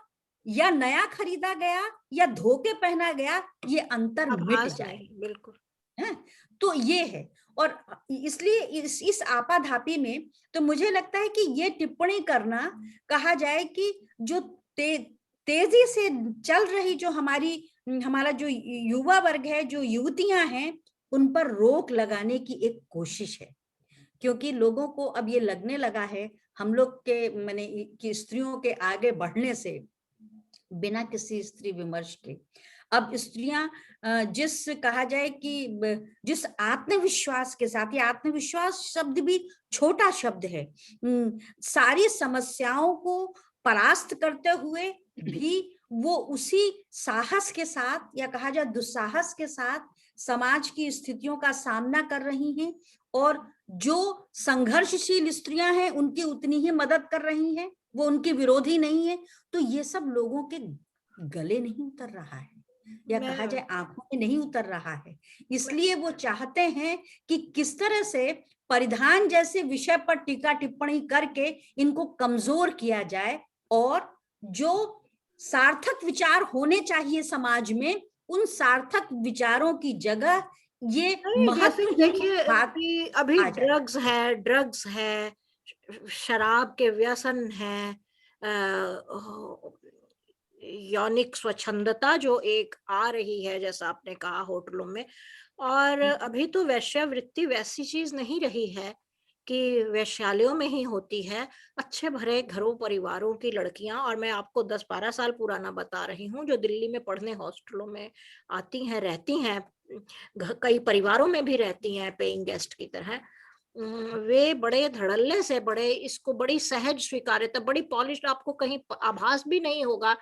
या नया खरीदा गया या धो के पहना गया, ये अंतर मिट आभास जाए। नहीं, बिल्कुल। है, तो ये है। और इसलिए इस आपाधापी में तो मुझे लगता है कि ये टिप्पणी करना, कहा जाए कि जो तेजी से चल रही जो हमारा जो युवा वर्ग है, जो युवतियां हैं, उन पर रोक लगाने की एक कोशिश है। क्योंकि लोगों को अब ये लगने लगा है, हम लोग के माने कि स्त्रियों के आगे बढ़ने से, बिना किसी स्त्री विमर्श के, अब स्त्रियां जिस, कहा जाए कि जिस आत्मविश्वास के साथ, ये आत्मविश्वास शब्द भी छोटा शब्द है, सारी समस्याओं को परास्त करते हुए भी वो उसी साहस के साथ, या कहा जाए दुस्साहस के साथ समाज की स्थितियों का सामना कर रही हैं, और जो संघर्षशील स्त्रियां हैं उनकी उतनी ही मदद कर रही हैं, वो उनकी विरोधी नहीं है। तो ये सब लोगों के गले नहीं उतर रहा है, या कहा मैं जाए आंखों में नहीं उतर रहा है। इसलिए वो चाहते हैं कि किस तरह से परिधान जैसे विषय पर टीका टिप्पणी करके इनको कमजोर किया जाए, और जो सार्थक विचार होने चाहिए समाज में, उन सार्थक विचारों की जगह ये नहीं, जैसे कि महत्वहीन देखिए बात कि अभी आ जाए। ड्रग्स है, शराब के व्यसन है, यौनिक स्वच्छंदता जो एक आ रही है, जैसा आपने कहा होटलों में, और अभी तो वेश्यावृत्ति वैसी चीज नहीं रही है कि वेश्यालयों में ही होती है। अच्छे भरे घरों परिवारों की लड़कियां, और मैं आपको 10-12 साल पुराना बता रही हूँ, जो दिल्ली में पढ़ने हॉस्टलों में आती हैं, रहती हैं, कई परिवारों में भी रहती हैं पेइंग गेस्ट की तरह। वे बड़े धड़ल्ले से, बड़े इसको बड़ी सहज स्वीकार्यता, बड़ी पॉलिश, आपको कहीं आभास भी नहीं होगा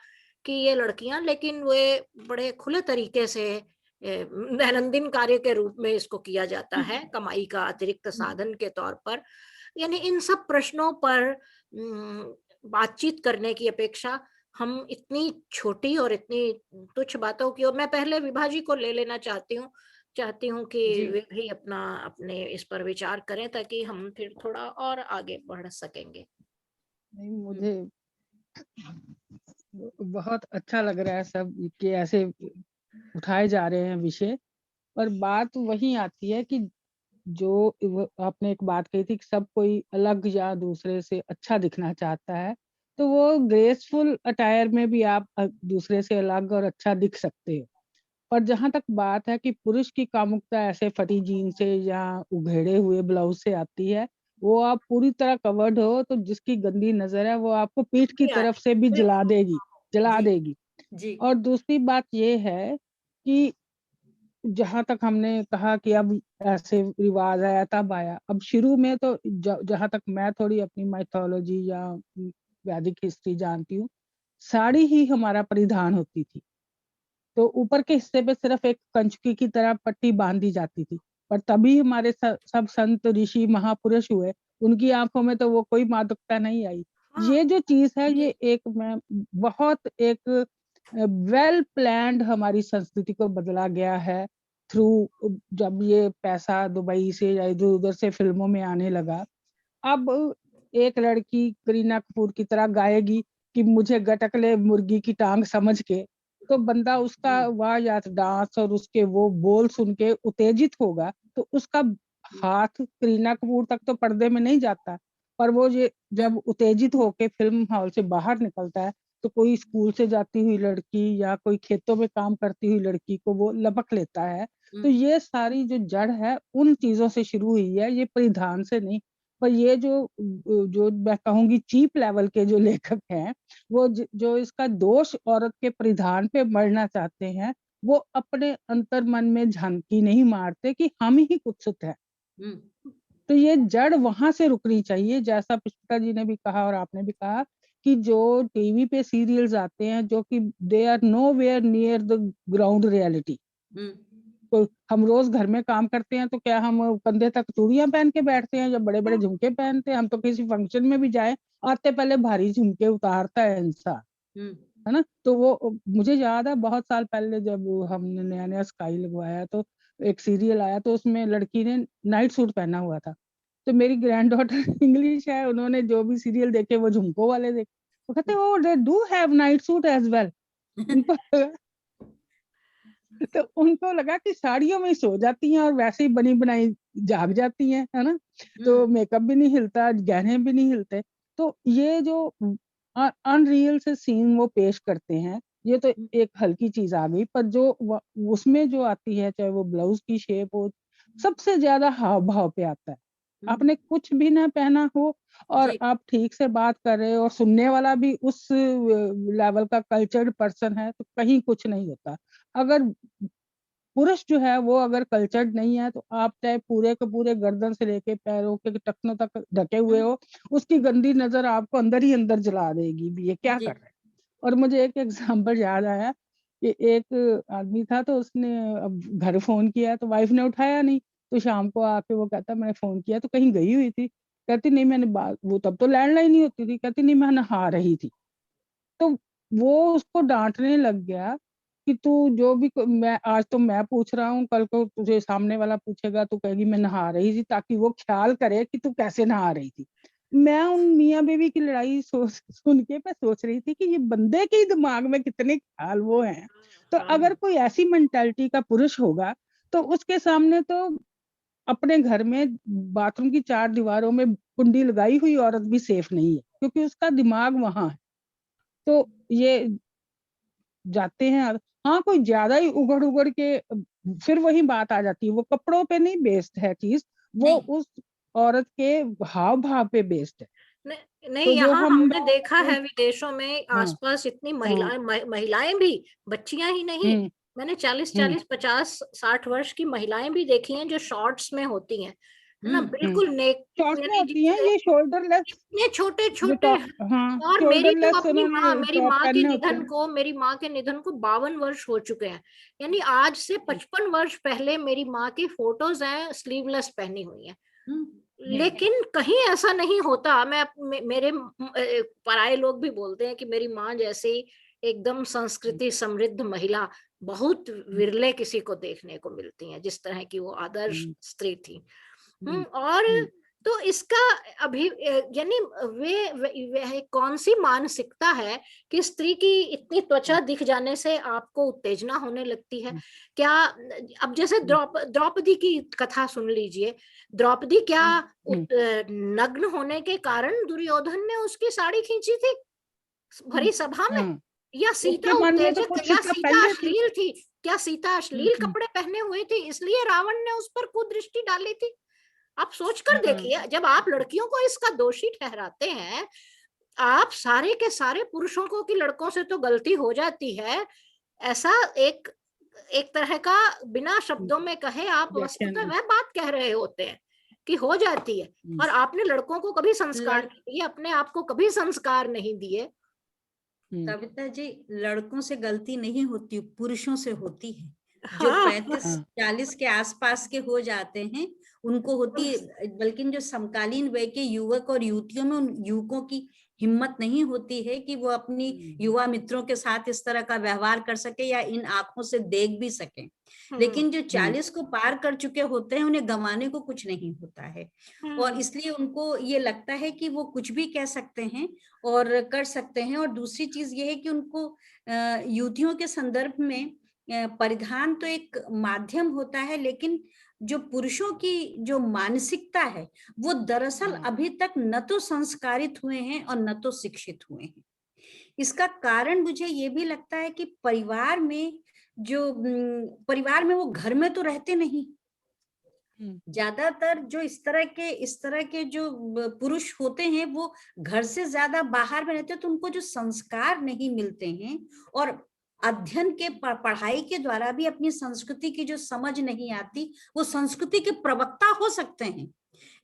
कि ये लड़कियां, लेकिन वे बड़े खुले तरीके से दैनंदिन कार्य के रूप में इसको किया जाता है, कमाई का अतिरिक्त साधन के तौर पर। यानी इन सब प्रश्नों पर बातचीत करने की अपेक्षा हम इतनी छोटी और इतनी तुच्छ बातों की, और मैं पहले विभा जी को ले लेना चाहती हूँ कि जी वे भी अपना अपने इस पर विचार करें, ताकि हम फिर थोड़ा और आगे बढ़ सकेंगे। नहीं, मुझे बहुत अच्छा लग रहा है सब कि ऐसे उठाए जा रहे हैं विषय। पर बात वही आती है कि जो आपने एक बात कही थी कि सब कोई अलग या दूसरे से अच्छा दिखना चाहता है, तो वो ग्रेसफुल अटायर में भी आप दूसरे से अलग और अच्छा दिख सकते हो। पर जहां तक बात है कि पुरुष की कामुकता ऐसे फटी जीन से या उघेड़े हुए ब्लाउज से आती है, वो आप पूरी तरह कवर्ड हो तो जिसकी गंदी नजर है वो आपको पीठ की यार, तरफ से भी जला जी देगी। जी और दूसरी बात ये है कि जहां तक हमने कहा कि अब ऐसे रिवाज आया तब आया, अब शुरू में तो जहां तक मैं थोड़ी अपनी माइथोलॉजी या वैदिक हिस्ट्री जानती हूँ, साड़ी ही हमारा परिधान होती थी। तो ऊपर के हिस्से पे सिर्फ एक कंचुकी की तरह पट्टी बांध दी जाती थी। पर तभी हमारे सब संत ऋषि महापुरुष हुए, उनकी आंखों में तो वो कोई मादकता नहीं आई। हाँ, ये जो चीज है जी ये एक मैं बहुत एक वेल प्लान्ड हमारी संस्कृति को बदला गया है थ्रू, जब ये पैसा दुबई से या इधर उधर से फिल्मों में आने लगा। अब एक लड़की करीना कपूर की तरह गाएगी कि मुझे गटक ले मुर्गी की टांग समझ के, तो बंदा उसका वाहियात डांस और उसके वो बोल सुन के उत्तेजित होगा, तो उसका हाथ करीना कपूर तक तो पर्दे में नहीं जाता। पर वो ये जब उत्तेजित होके फिल्म हॉल से बाहर निकलता है, तो कोई स्कूल से जाती हुई लड़की या कोई खेतों में काम करती हुई लड़की को वो लपक लेता है। तो ये सारी जो जड़ है उन चीजों से शुरू हुई है, ये परिधान से नहीं। पर ये जो मैं कहूँगी चीप लेवल के जो लेखक हैं, वो जो इसका दोष औरत के परिधान पे मढ़ना चाहते हैं, वो अपने अंतर मन में झांकी नहीं मारते कि हम ही कुत्सित हैं। तो ये जड़ वहां से रुकनी चाहिए, जैसा पुष्पिता जी ने भी कहा और आपने भी कहा कि जो टीवी पे सीरियल्स आते हैं जो कि they are nowhere near the ground reality. तो हम रोज घर में काम करते हैं तो क्या हम कंधे तक चूड़ियां पहन के बैठते हैं या बड़े बड़े झुमके पहनते हैं? हम तो किसी फंक्शन में भी जाए, आते पहले भारी झुमके उतारता है इंसान, है ना? तो वो मुझे याद है बहुत साल पहले जब हमने नया नया स्काई लगवाया, तो एक सीरियल आया तो उसमें लड़की ने नाइट सूट पहना हुआ था। तो मेरी ग्रैंड डॉटर इंग्लिश है, उन्होंने जो भी सीरियल देखे वो झुमकों वाले देखे, वो कहते oh they do have night suit as well. उनको तो उनको लगा कि साड़ियों में ही सो जाती हैं और वैसे ही बनी बनाई जाग जाती हैं, है ना? तो मेकअप भी नहीं हिलता, गहने भी नहीं हिलते। तो ये जो अनरियल से सीन वो पेश करते हैं, ये तो एक हल्की चीज आ गई, पर जो उसमें जो आती है, चाहे वो ब्लाउज की शेप हो, सबसे ज्यादा हाव भाव पे आता है। आपने कुछ भी ना पहना हो और जी आप ठीक से बात कर रहे हो और सुनने वाला भी उस लेवल का कल्चर्ड पर्सन है, तो कहीं कुछ नहीं होता। अगर पुरुष जो है वो अगर कल्चर्ड नहीं है, तो आप चाहे पूरे के पूरे गर्दन से लेके पैरों के टखनों तक ढके हुए हो, उसकी गंदी नजर आपको अंदर ही अंदर जला देगी भी, ये क्या जी कर रहे हैं। और मुझे एक एग्जांपल याद आया कि एक आदमी था, तो उसने अब घर फोन किया तो वाइफ ने उठाया नहीं, तो शाम को आके वो कहता मैंने फ़ोन किया तो कहीं गई हुई थी? कहती नहीं मैंने बात वो तब तो लैंडलाइन ही होती थी, कहती नहीं मैं नहा रही थी। तो वो उसको डाँटने लग गया कि तू जो भी क मैं आज तो मैं पूछ रहा हूँ, कल को तुझे सामने वाला पूछेगा तो कहेगी मैं नहा रही थी, ताकि वो ख़्याल करे कि तू कैसे नहा रही थी। मैं उन मियाँ-बीवी की लड़ाई सुन के मैं सोच रही थी कि ये बंदे के दिमाग में कितने ख़्याल वो हैं। तो हाँ, अगर कोई ऐसी मेंटालिटी का पुरुष होगा, तो उसके सामने तो अपने घर में बाथरूम की 4 दीवारों में कुंडी लगाई हुई औरत भी सेफ नहीं है, क्योंकि उसका दिमाग वहाँ है। तो ये जाते हैं हाँ, कोई ज़्यादा ही उगड़-उगड़ के फिर वही बात आ जाती है, वो कपड़ों पे नहीं बेस्ड है चीज़, वो नहीं, उस औरत के हाव-भाव पे बेस्ड है। न नहीं, तो जो यहाँ हम हमने देखा है विदेशों में हाँ, आस-पास इतनी हाँ, महिलाएँ भी, बच्चियाँ ही नहीं, हुँ, मैंने हुँ, 40-40, 50-60 वर्ष की महिलाएँ भी देखी हैं जो शॉर्ट्स में होती हैं, है ना? हुँ। बिल्कुल शॉर्ट्स में यानी होती हैं, जिससे ये शोल्डरलेस इतने जो छोटे-छोटे। टॉप हाँ, और शोल्डरलेस उन्होंने मेरी टॉप माँ के पहने होते निधन हैं। को 52 वर्ष हो चुके हैं। यानी आज से हुँ, 55 वर्ष पहले मेरी माँ की फ़ोटोज़ हैं स्लीवलेस पहनी हुई हैं। हुँ, हुँ, लेकिन कहीं ऐसा नहीं होता। मैं अप मे मेरे पराये लोग भी बोलते हैं कि मेरी माँ जैसी एकदम हुँ, संस्कृति समृद्ध महिला बहुत हुँ, विरले किसी को देखने को मिलती हैं, जिस तरह की वो आदर्श हुँ, स्त्री थी। हुँ, और हुँ, तो इसका यानी वे कौन-सी मानसिकता है कि स्त्री की इतनी त्वचा हुँ, दिख जाने से आपको उत्तेजना होने लगती है? हुँ, क्या अब जैसे हुँ, द्रौपदी की कथा सुन लीजिए। द्रौपदी क्या हुँ, हुँ, नग्न होने के कारण दुर्योधन ने उसकी साड़ी खींची थी हुँ, भरी सभा में? हाँ, या उसके मन में तो कुछ सब सीता पहले थी। अश्लील थी? क्या सीता हुँ, अश्लील हुँ, कपड़े पहने हुए थी इसलिए रावण ने उस पर कुदृष्टि डाली थी? आप सोच कर हाँ, देखिए, जब आप लड़कियों को इसका दोषी ठहराते हैं, आप सारे के सारे पुरुषों को कि लड़कों से तो गलती हो जाती है, ऐसा एक एक तरह का बिना हुँ, शब्दों में कहे आप व्याख्यान वस्तुतः है। वह बात कह रहे होते हैं कि हो जाती है। हुँ, और आपने लड़कों को कभी संस्कार लड़ नहीं दिए, अपने आप को कभी संस्कार नहीं दिए। हुँ, कविता जी, लड़कों से गलती नहीं होती, पुरुषों से होती है। जो हाँ, 35-40 के आसपास के हो जाते हैं, उनको होती है। बल्कि जो समकालीन वय के युवक और युवतियों में उन युवकों की हिम्मत नहीं होती है कि वो अपनी हुँ, युवा मित्रों के साथ इस तरह का व्यवहार कर सके या इन आँखों से देख भी सकें। हुँ, लेकिन जो हुँ, 40 को पार कर चुके होते हैं, उन्हें गँवाने को कुछ नहीं होता है। और हुँ, इसलिए उनको ये लगता है कि वो कुछ भी कह सकते हैं और कर सकते हैं। और दूसरी चीज़ ये है कि उनको युवतियों के संदर्भ में परिधान तो एक माध्यम होता है, लेकिन जो पुरुषों की जो मानसिकता है, वो दरअसल हाँ, अभी तक न तो संस्कारित हुए हैं और न तो शिक्षित हुए हैं। इसका कारण मुझे ये भी लगता है कि परिवार में वो घर में तो रहते नहीं। हुँ, ज्यादातर जो इस तरह के जो पुरुष होते हैं, वो घर से ज्यादा बाहर में रहते हैं, तो उनको जो संस्कार नहीं मिलते हैं और अध्ययन के पढ़ाई के द्वारा भी अपनी संस्कृति की जो समझ नहीं आती, वो संस्कृति के प्रवक्ता हो सकते हैं,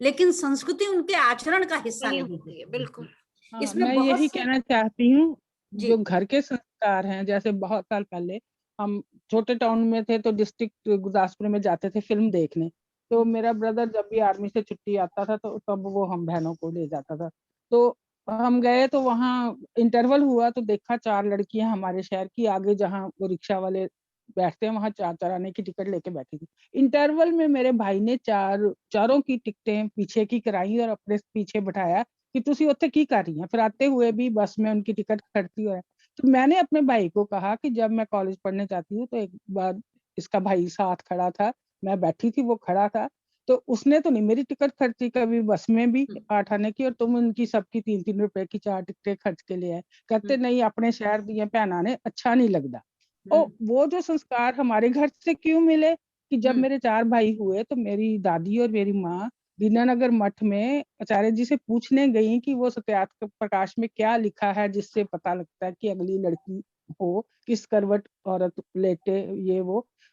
लेकिन संस्कृति उनके आचरण का हिस्सा नहीं नहीं होती है, होती बिल्कुल। है। हाँ, इसमें मैं बहुत यही से कहना चाहती हूँ, जी जो घर के संस्कार हैं, जैसे बहुत साल पहले हम छोटे टाउन में थे, तो डिस्ट्रिक्ट गुरदासपुर में जाते थे फ़िल्म देखने। तो मेरा ब्रदर जब भी आर्मी से छुट्टी आता था, तो तब वो हम बहनों को ले जाता था। तो हम गए, तो वहाँ इंटरवल हुआ, तो देखा 4 लड़कियाँ हमारे शहर की आगे, जहाँ वो रिक्शा वाले बैठते हैं, वहाँ 4-4 आने की टिकट लेके बैठी थी। इंटरवल में मेरे भाई ने चारों की टिकटें पीछे की कराई और अपने पीछे बिठाया कि तुसी उत्थे की कर रही हैं? फिर आते हुए भी बस में उनकी टिकट खरीदती है। तो मैंने अपने भाई को कहा कि जब मैं कॉलेज पढ़ने जाती हूँ, तो एक बार इसका भाई साथ खड़ा था, मैं बैठी थी, वो खड़ा था, तो उसने तो नहीं मेरी टिकट खर्ची कभी बस में भी हुँ, 8 आने की, और तुम उनकी सबकी 3-3 रुपए की 4 टिकटें खर्च के ले आए। हुँ, कहते नहीं, अपने शहर दियां भैणां ने अच्छा नहीं लगदा। हुँ, वो जो संस्कार हमारे घर से क्यों मिले कि जब हुँ, मेरे 4 भाई हुए, तो मेरी दादी और मेरी माँ दीनानगर मठ में आचार्य जी से पूछने गई कि वो सत्यार्थ प्रकाश में क्या लिखा है, जिससे पता लगता है कि अगली लड़की हो, किस करवट औरत लेटे, ये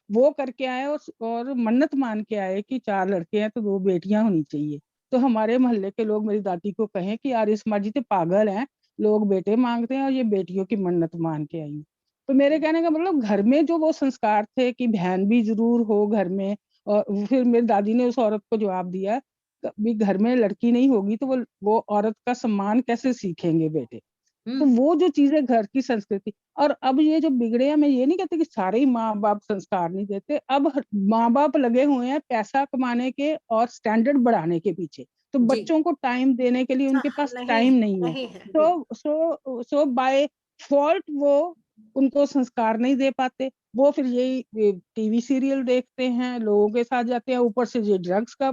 वो करके आए, और मन्नत मान के आए कि 4 लड़के हैं तो 2 बेटियां होनी चाहिए। तो हमारे मोहल्ले के लोग मेरी दादी को कहें कि यार इस माँ जी तो पागल हैं, लोग बेटे मांगते हैं और ये बेटियों की मन्नत मान के आई। तो मेरे कहने का मतलब, घर में जो वो संस्कार थे कि बहन भी ज़रूर हो घर में, और फिर मेरी दादी ने उस औरत को जवाब दिया, कभी घर में लड़की नहीं होगी तो वो औरत का सम्मान कैसे सीखेंगे बेटे। तो वो जो चीजें घर की संस्कृति, और अब ये जो बिगड़े हैं, मैं ये नहीं कहती कि सारे ही माँ बाप संस्कार नहीं देते, अब माँ बाप लगे हुए हैं पैसा कमाने के और स्टैंडर्ड बढ़ाने के पीछे, तो जी बच्चों को टाइम देने के लिए उनके पास नहीं टाइम नहीं है। नहीं है। सो बाय फॉल्ट वो उनको संस्कार नहीं दे पाते। वो फिर यही टीवी सीरियल देखते हैं, लोगों के साथ जाते हैं, ऊपर से ये ड्रग्स का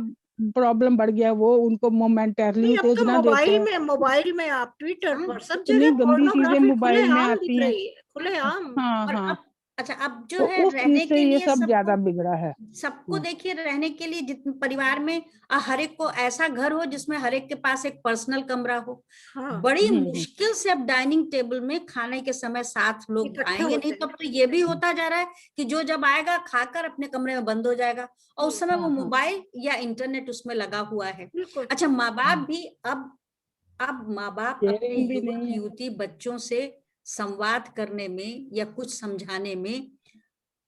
प्रॉब्लम बढ़ गया, वो उनको मोमेंटरली नहीं, अब तो उत्तेजना देते हैं। मोबाइल में आप ट्विटर पर सब इतनी जगह गंदी चीजें पोर्नोग्राफी मोबाइल में खुलेआम दिख आती हैं। रही है, खुलेआम। हाँ और हाँ, अब अच्छा, अब जो तो है उस रहने चीज से के ये लिए सब ज्यादा सबको बिगड़ा है। सबको देखिए, रहने के लिए जितने परिवार में हर एक को ऐसा घर हो जिसमें हर एक के पास एक पर्सनल कमरा हो। हाँ, बड़ी मुश्किल से अब डाइनिंग टेबल में खाने के समय 7 लोग इकट्ठे आएंगे, होते नहीं हैं। तो अब तो ये भी होता जा रहा है कि जो जब आएगा खाकर अपने कमरे में बंद हो जाएगा, और उस समय वो हाँ हाँ, मोबाइल या इंटरनेट उसमें लगा हुआ है। बिल्कुल। अच्छा, माँ बाप भी अब माँ बाप अपने केयरिंग भी युवक नहीं है। युवती बच्चों से संवाद करने में या कुछ समझाने में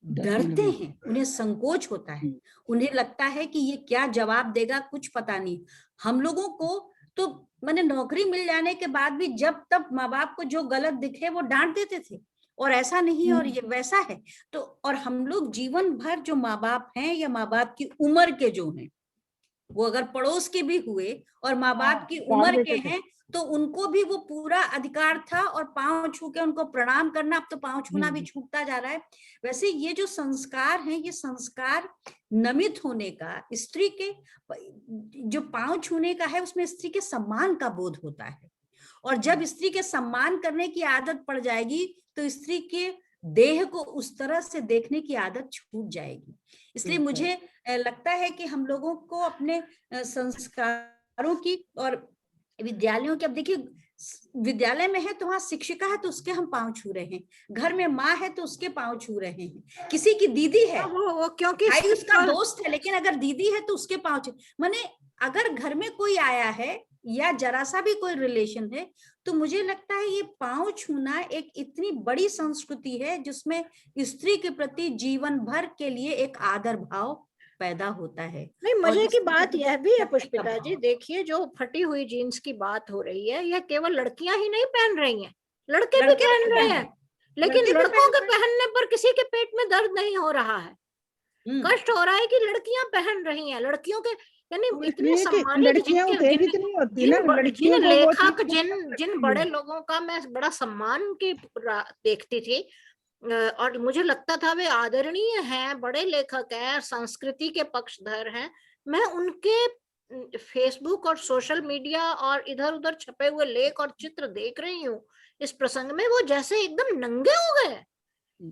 डरने डरते लगे। हैं, उन्हें संकोच होता है। उन्हें लगता है कि ये क्या जवाब देगा, कुछ पता नहीं। हम लोगों को तो मैंने नौकरी मिल जाने के बाद भी जब तब माँ बाप को जो गलत दिखे वो डांट देते थे, और ऐसा नहीं और ये वैसा है। तो और हम लोग जीवन भर जो माँ बाप हैं या माँ बाप की उम्र के जो हैं, वो अगर पड़ोस के भी हुए और माँ बाप की डांट उम्र के देते थे। हैं, तो उनको भी वो पूरा अधिकार था, और पांव छू के उनको प्रणाम करना। अब तो पांव छूना भी छूटता जा रहा है। वैसे ये जो संस्कार हैं, ये संस्कार नमित होने का, स्त्री के जो पांव छूने का है, उसमें स्त्री के सम्मान का बोध होता है। और जब स्त्री के सम्मान करने की आदत पड़ जाएगी, तो स्त्री के देह को उस तरह से देखने की आदत छूट जाएगी। इसलिए मुझे लगता है कि हम लोगों को अपने संस्कारों की और विद्यालयों की, अब देखिए विद्यालय में है तो वहां शिक्षिका है तो उसके हम पांव छू रहे हैं, घर में माँ है तो उसके पांव छू रहे हैं, किसी की दीदी है, वो क्योंकि भाई उसका दोस्त है, लेकिन अगर दीदी है तो उसके पांव छू। माने अगर घर में कोई आया है या जरा सा भी कोई रिलेशन है, तो मुझे लगता है ये पांव छूना एक इतनी बड़ी संस्कृति है जिसमें स्त्री के प्रति जीवन भर के लिए एक आदर भाव पैदा होता है। नहीं, और मजे की इसके बात प्रति यह भी है शक्ति का पुष्पिता जी, भाव। देखिए जो फटी हुई जीन्स की बात हो रही है, यह केवल लड़कियां ही नहीं पहन रही हैं, लड़के भी लड़के भी पहन रहे पहन हैं। रहे, लेकिन लड़के भी लड़कों पहन के रहे। पहनने पर किसी के पेट में दर्द नहीं हो रहा है, कष्ट हो रहा है कि लड़कियां पहन रही हैं। लड़कियों के यानी वो इतने इसलिए कि सम्मानित, लड़कियां जिनके जिन उत्तेजित नहीं होती ना, जिन लड़कियों को वो चीज लेखक, खूब कम जिन लगती बड़े है। लोगों का मैं बड़ा सम्मान की देखती थी, और मुझे लगता था वे आदरणीय हैं, बड़े लेखक हैं, संस्कृति के पक्षधर हैं, मैं उनके फेसबुक और सोशल मीडिया और इधर उधर छपे हुए लेख और चित्र देख रही हूँ इस प्रसंग में, वो जैसे एकदम नंगे हो गए।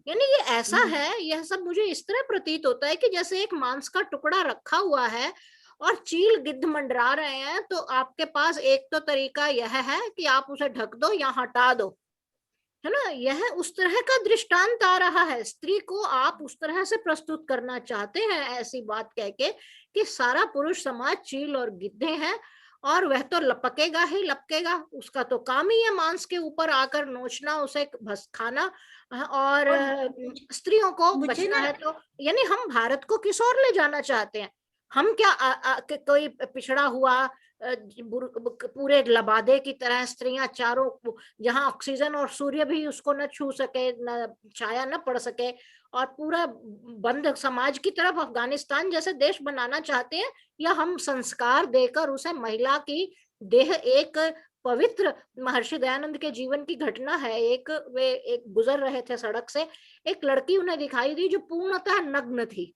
यानी ये ऐसा है, यह सब मुझे इस तरह प्रतीत होता है कि जैसे एक मांस का टुकड़ा रखा हुआ है और चील गिद्ध मंडरा रहे हैं, तो आपके पास एक तो तरीका यह है कि आप उसे ढक दो या हटा दो, है ना। यह उस तरह का दृष्टांत आ रहा है, स्त्री को आप उस तरह से प्रस्तुत करना चाहते हैं ऐसी बात कह के कि सारा पुरुष समाज चील और गिद्धे हैं, और वह तो लपकेगा ही लपकेगा, उसका तो काम ही है मांस के ऊपर आकर नोचना, उसे भस खाना, और और स्त्रियों को मुझे बचना ना है। तो यानी हम भारत को किस ओर ले जाना चाहते हैं? हम क्या कोई पिछड़ा हुआ पूरे लबादे की तरह स्त्रियां चारों, जहां ऑक्सीजन और सूर्य भी उसको न छू सके, न छाया न पड़ सके, और पूरा बंद समाज की तरफ अफगानिस्तान जैसे देश बनाना चाहते हैं? या हम संस्कार देकर उसे, महिला की देह एक पवित्र, महर्षि दयानंद के जीवन की घटना है, वे एक गुजर रहे थे सड़क से, एक लड़की उन्हें दिखाई दी जो पूर्णतः नग्न थी,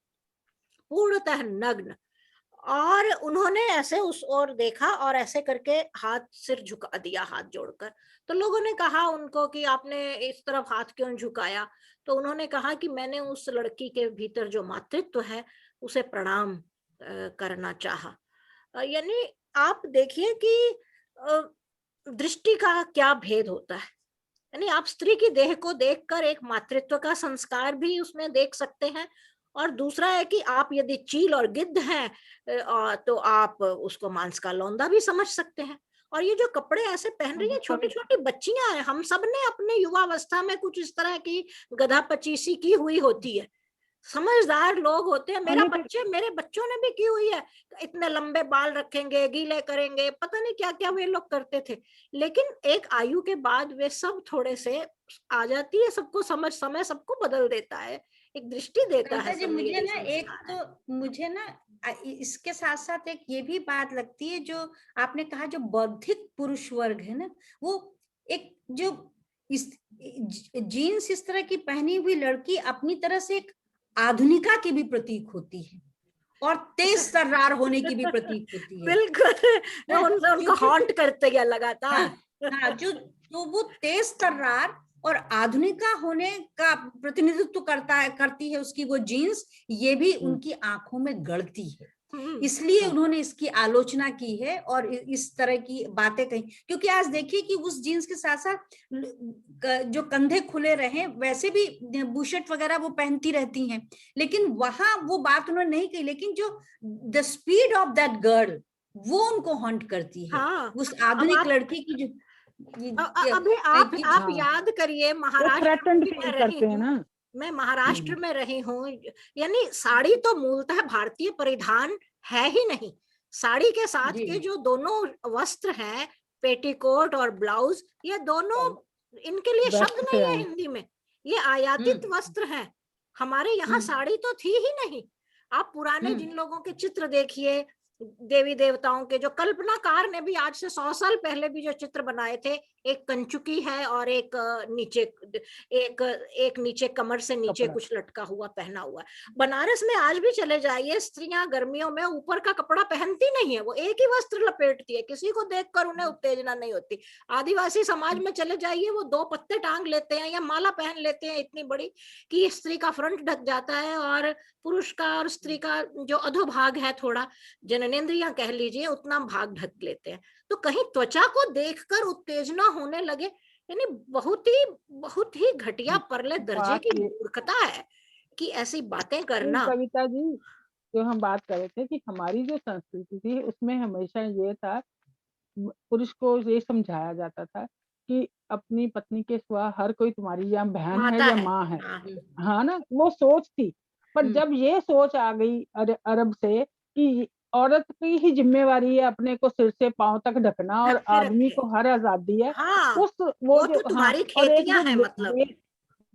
पूर्णतः नग्न, और उन्होंने ऐसे उस ओर देखा और ऐसे करके हाथ, सिर झुका दिया हाथ जोड़कर। तो लोगों ने कहा उनको कि आपने इस तरफ हाथ क्यों झुकाया? तो उन्होंने कहा कि मैंने उस लड़की के भीतर जो मातृत्व है उसे प्रणाम करना चाहा। यानी आप देखिए कि अ, दृष्टि का क्या भेद होता है। यानी आप स्त्री की देह को देखकर एक मातृत्व का संस्कार भी उसमें देख सकते हैं, और दूसरा है कि आप यदि चील और गिद्ध हैं तो आप उसको मांस का लौंदा भी समझ सकते हैं। और ये जो कपड़े ऐसे पहन रही हैं छोटी छोटी बच्चियां हैं, हम सब ने अपने युवावस्था में कुछ इस तरह की गधा पचीसी की हुई होती है, समझदार लोग होते हैं। खाने पे मेरे बच्चों ने भी की हुई है, इतने लंबे बाल रखेंगे, गीले करेंगे, पता नहीं क्या क्या वे लोग करते थे। लेकिन एक आयु के बाद वे सब थोड़े से आ जाती है, सबको समझ, समय सबको बदल देता है, एक दृष्टि देता कविता है जी, समय, मुझे यही ना एक संस्कार है। तो मुझे ना इसके साथ साथ एक ये भी बात लगती है, जो आपने कहा जो बौद्धिक पुरुष वर्ग है ना, वो एक जो इस जीन्स इस तरह की पहनी हुई लड़की अपनी तरह से एक आधुनिका की भी प्रतीक होती है और तेज तर्रार होने की भी प्रतीक होती है। बिल्कुल हाँ, उनको क्योंकि हॉन्ट करते हैं हाँ, लगातार। हाँ, जो तो वो तेज तर्रार और आधुनिका होने का प्रतिनिधित्व करती है उसकी वो जीन्स, ये भी उनकी आंखों में गड़ती है। इसलिए उन्होंने इसकी आलोचना की है और इस तरह की बातें कही, क्योंकि आज देखिए कि उस जीन्स के साथ साथ जो कंधे खुले रहे, वैसे भी बुशर्ट वगैरह वो पहनती रहती हैं, लेकिन वहां वो बात उन्होंने नहीं कही, लेकिन जो the speed of that girl वो उनको हॉन्ट करती है, हाँ, उस अब आधुनिक आप लड़की की जो अभी आप हाँ, याद करिए, वो महाराष्ट्र में थ्रेटन्ड भी मैं फील रही करते हैं हूँ, ना। मैं महाराष्ट्र में रही हूँ। यानी साड़ी तो मूलतः भारतीय परिधान है ही नहीं। साड़ी के साथ जी के जो दोनों वस्त्र हैं, पेटीकोट और ब्लाउज, ये दोनों, इनके लिए शब्द वेस्ट से नहीं है आए। हिंदी में, ये आयातित वस्त्र हैं। हमारे यहाँ साड़ी तो थी ही नहीं। आप पुराने जिन लोगों के चित्र देखिए, देवी देवताओं के, जो कल्पनाकार ने भी आज से 100 साल पहले भी जो चित्र बनाए थे, एक कंचुकी है और एक नीचे, एक नीचे कमर से नीचे कपड़ा कुछ लटका हुआ पहना हुआ। बनारस में आज भी चले जाइए, स्त्रियां गर्मियों में ऊपर का कपड़ा पहनती नहीं है, वो एक ही वस्त्र लपेटती है, किसी को देखकर उन्हें उत्तेजना नहीं होती। आदिवासी समाज में चले जाइए, वो 2 पत्ते टांग लेते हैं या माला पहन लेते हैं इतनी बड़ी कि स्त्री का फ्रंट ढक जाता है, और पुरुष का और स्त्री का जो अधोभाग है, थोड़ा जननेंद्रियां कह लीजिए, उतना भाग ढक लेते हैं। तो कहीं त्वचा को देखकर उत्तेजना होने लगे, यानी बहुत ही घटिया परले दर्जे बात की ये मूर्खता है कि ऐसी बातें करना। कविता जी, जो हम बात कर रहे थे कि हमारी जो संस्कृति थी उसमें हमेशा ये था, पुरुष को ये समझाया जाता था कि अपनी पत्नी के सिवा हर कोई तुम्हारी या बहन है माता या है। माँ है। हाँ, हाँ ना, वो सोच थी। पर जब ये सोच आ गई अरब से कि औरत की ही जिम्मेवारी है अपने को सिर से पांव तक ढकना और ढक के आदमी रखे। को हर आजादी है, हाँ, उस वो वो जो तो हाँ, तुम्हारी और एक खेतियां जो हैं, मतलब।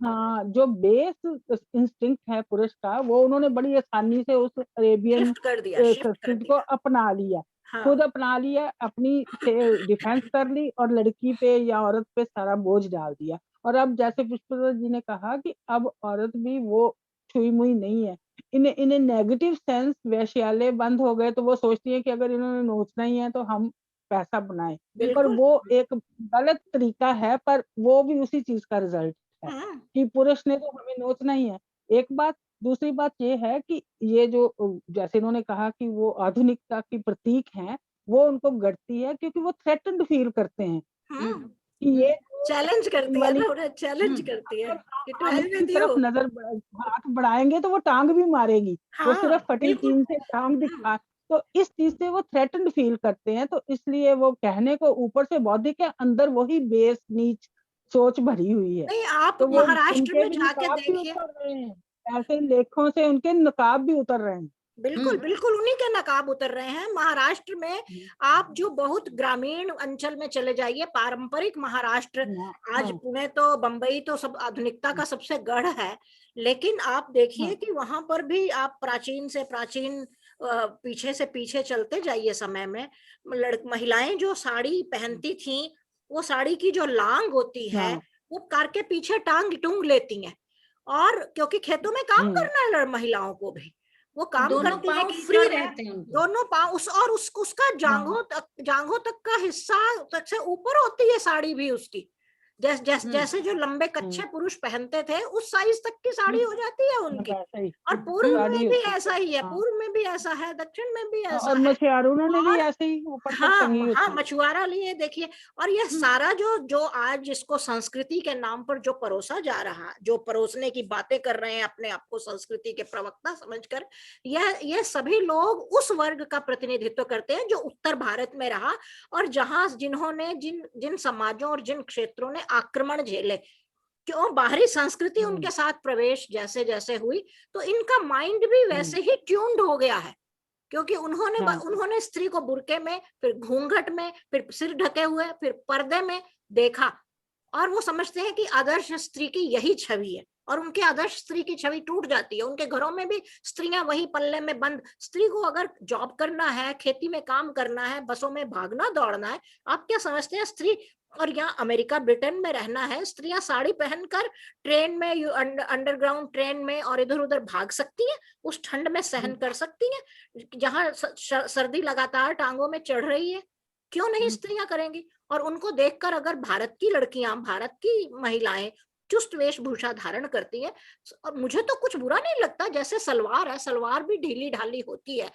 हाँ, जो बेस इंस्टिंक्ट है पुरुष का, वो उन्होंने बड़ी आसानी से उस अरेबियन शिफ्ट कर दिया, शिफ्ट कर संस्कृति को दिया। अपना लिया, खुद हाँ, अपना लिया, अपनी से डिफेंस कर ली और लड़की पे या औरत पे सारा बोझ डाल दिया। और अब जैसे पुष्पलता जी ने कहा कि अब औरत भी वो छुई मुई नहीं है, इन्हें इन्हें नेगेटिव सेंस, वैश्यालय बंद हो गए तो वो सोचती है कि अगर इन्होंने नोचना ही है तो हम पैसा बनाएं। पर बिल्कुल। वो एक गलत तरीका है, पर वो भी उसी चीज का रिजल्ट है हाँ, कि पुरुष ने तो हमें नोचना ही है। एक बात, दूसरी बात ये है कि ये जो जैसे इन्होंने कहा कि वो आधुनिकता की प्रतीक हैं, वो उनको गढ़ती है क्योंकि वो थ्रेटन्ड फील करते हैं हाँ, कि ये चैलेंज करती है वाली ना, उन्हें चैलेंज करती है अगर कि हम ट्वेल्व इसकी विद तरफ यू। हाथ बढ़ाएंगे तो वो टांग भी मारेगी, वो हाँ, सिर्फ फटी बिल्कुल। टीन से टांग दिखा। तो इस चीज से वो थ्रेटन्ड फील करते हैं, तो इसलिए वो कहने को ऊपर से बौद्धिक है, अंदर वही बेस नीच सोच भरी हुई है। नहीं, आप तो वो महाराष्ट्र उनके में भी जाके नकाब भी देखिए। उतर रहे हैं, ऐसे लेखों से उनके नकाब भी उतर रहे हैं। बिल्कुल बिल्कुल, उन्हीं के नकाब उतर रहे हैं महाराष्ट्र में। आप जो बहुत ग्रामीण अंचल में चले जाइए, पारंपरिक महाराष्ट्र, हाँ आज हाँ पुणे तो, बंबई तो सब आधुनिकता का सबसे गढ़ है, लेकिन आप देखिए हाँ कि वहां पर भी आप प्राचीन से प्राचीन, पीछे से पीछे चलते जाइए समय में, महिलाएं जो साड़ी पहनती थी, वो साड़ी की जो लांग होती है, हाँ वो कार के पीछे टांग टूंग लेती हैं। और क्योंकि खेतों में काम करना है महिलाओं को भी, वो काम दोनों करती है पाँव फ्री कीचड़ में। रहते हैं उनके। दोनों पाँव उसका हाँ जांघों तक का हिस्सा तक से ऊपर होती है साड़ी भी उसकी। जैसे जो लंबे कच्छे पुरुष पहनते थे, उस साइज तक की साड़ी हो जाती है उनकी। वैसे ही और पूर्व साड़ी में भी होती ऐसा है। ही है, हाँ, पूर्व में भी ऐसा है, दक्षिण में भी ऐसा और है। मछुआरों ने भी और ऐसे ही ऊपर तक टंगी हाँ हाँ, होती है। मछुआरा लिए देखिए। और यह सारा जो जो आज जिसको संस्कृति के नाम पर जो परोसा जा रहा, जो परोसने की बातें कर रहे हैं अपने आप को संस्कृति के प्रवक्ता समझकर, यह सभी लोग उस वर्ग का प्रतिनिधित्व करते हैं जो उत्तर भारत में रहा, और जहां जिन्होंने जिन जिन समाजों और जिन क्षेत्रों ने आक्रमण झेले, क्यों बाहरी संस्कृति उनके साथ प्रवेश जैसे जैसे हुई, तो इनका माइंड भी वैसे ही ट्यून्ड हो गया है, क्योंकि उन्होंने स्त्री को बुर्के में, फिर घूंघट में, फिर सिर ढके हुए, फिर पर्दे में देखा, और वो समझते हैं कि आदर्श स्त्री की यही छवि है, और उनके आदर्श स्त्री की छवि टूट जाती है। उनके घरों में भी स्त्रियां वही पल्ले में बंद। स्त्री को अगर जॉब करना है, खेती में काम करना है, बसों में भागना दौड़ना है, आप क्या समझते हैं स्त्री, और यहाँ अमेरिका ब्रिटेन में रहना है, स्त्रियां साड़ी पहनकर ट्रेन में, अंडरग्राउंड ट्रेन में और इधर उधर भाग सकती हैं, उस ठंड में सहन कर सकती हैं, जहां सर्दी लगातार टांगों में चढ़ रही है, क्यों नहीं स्त्रियां करेंगी? और उनको देखकर अगर भारत की लड़कियां, भारत की महिलाएं चुस्त वेशभूषा धारण करती हैं, और मुझे तो कुछ बुरा नहीं लगता, जैसे सलवार है, सलवार भी ढीली ढाली होती है,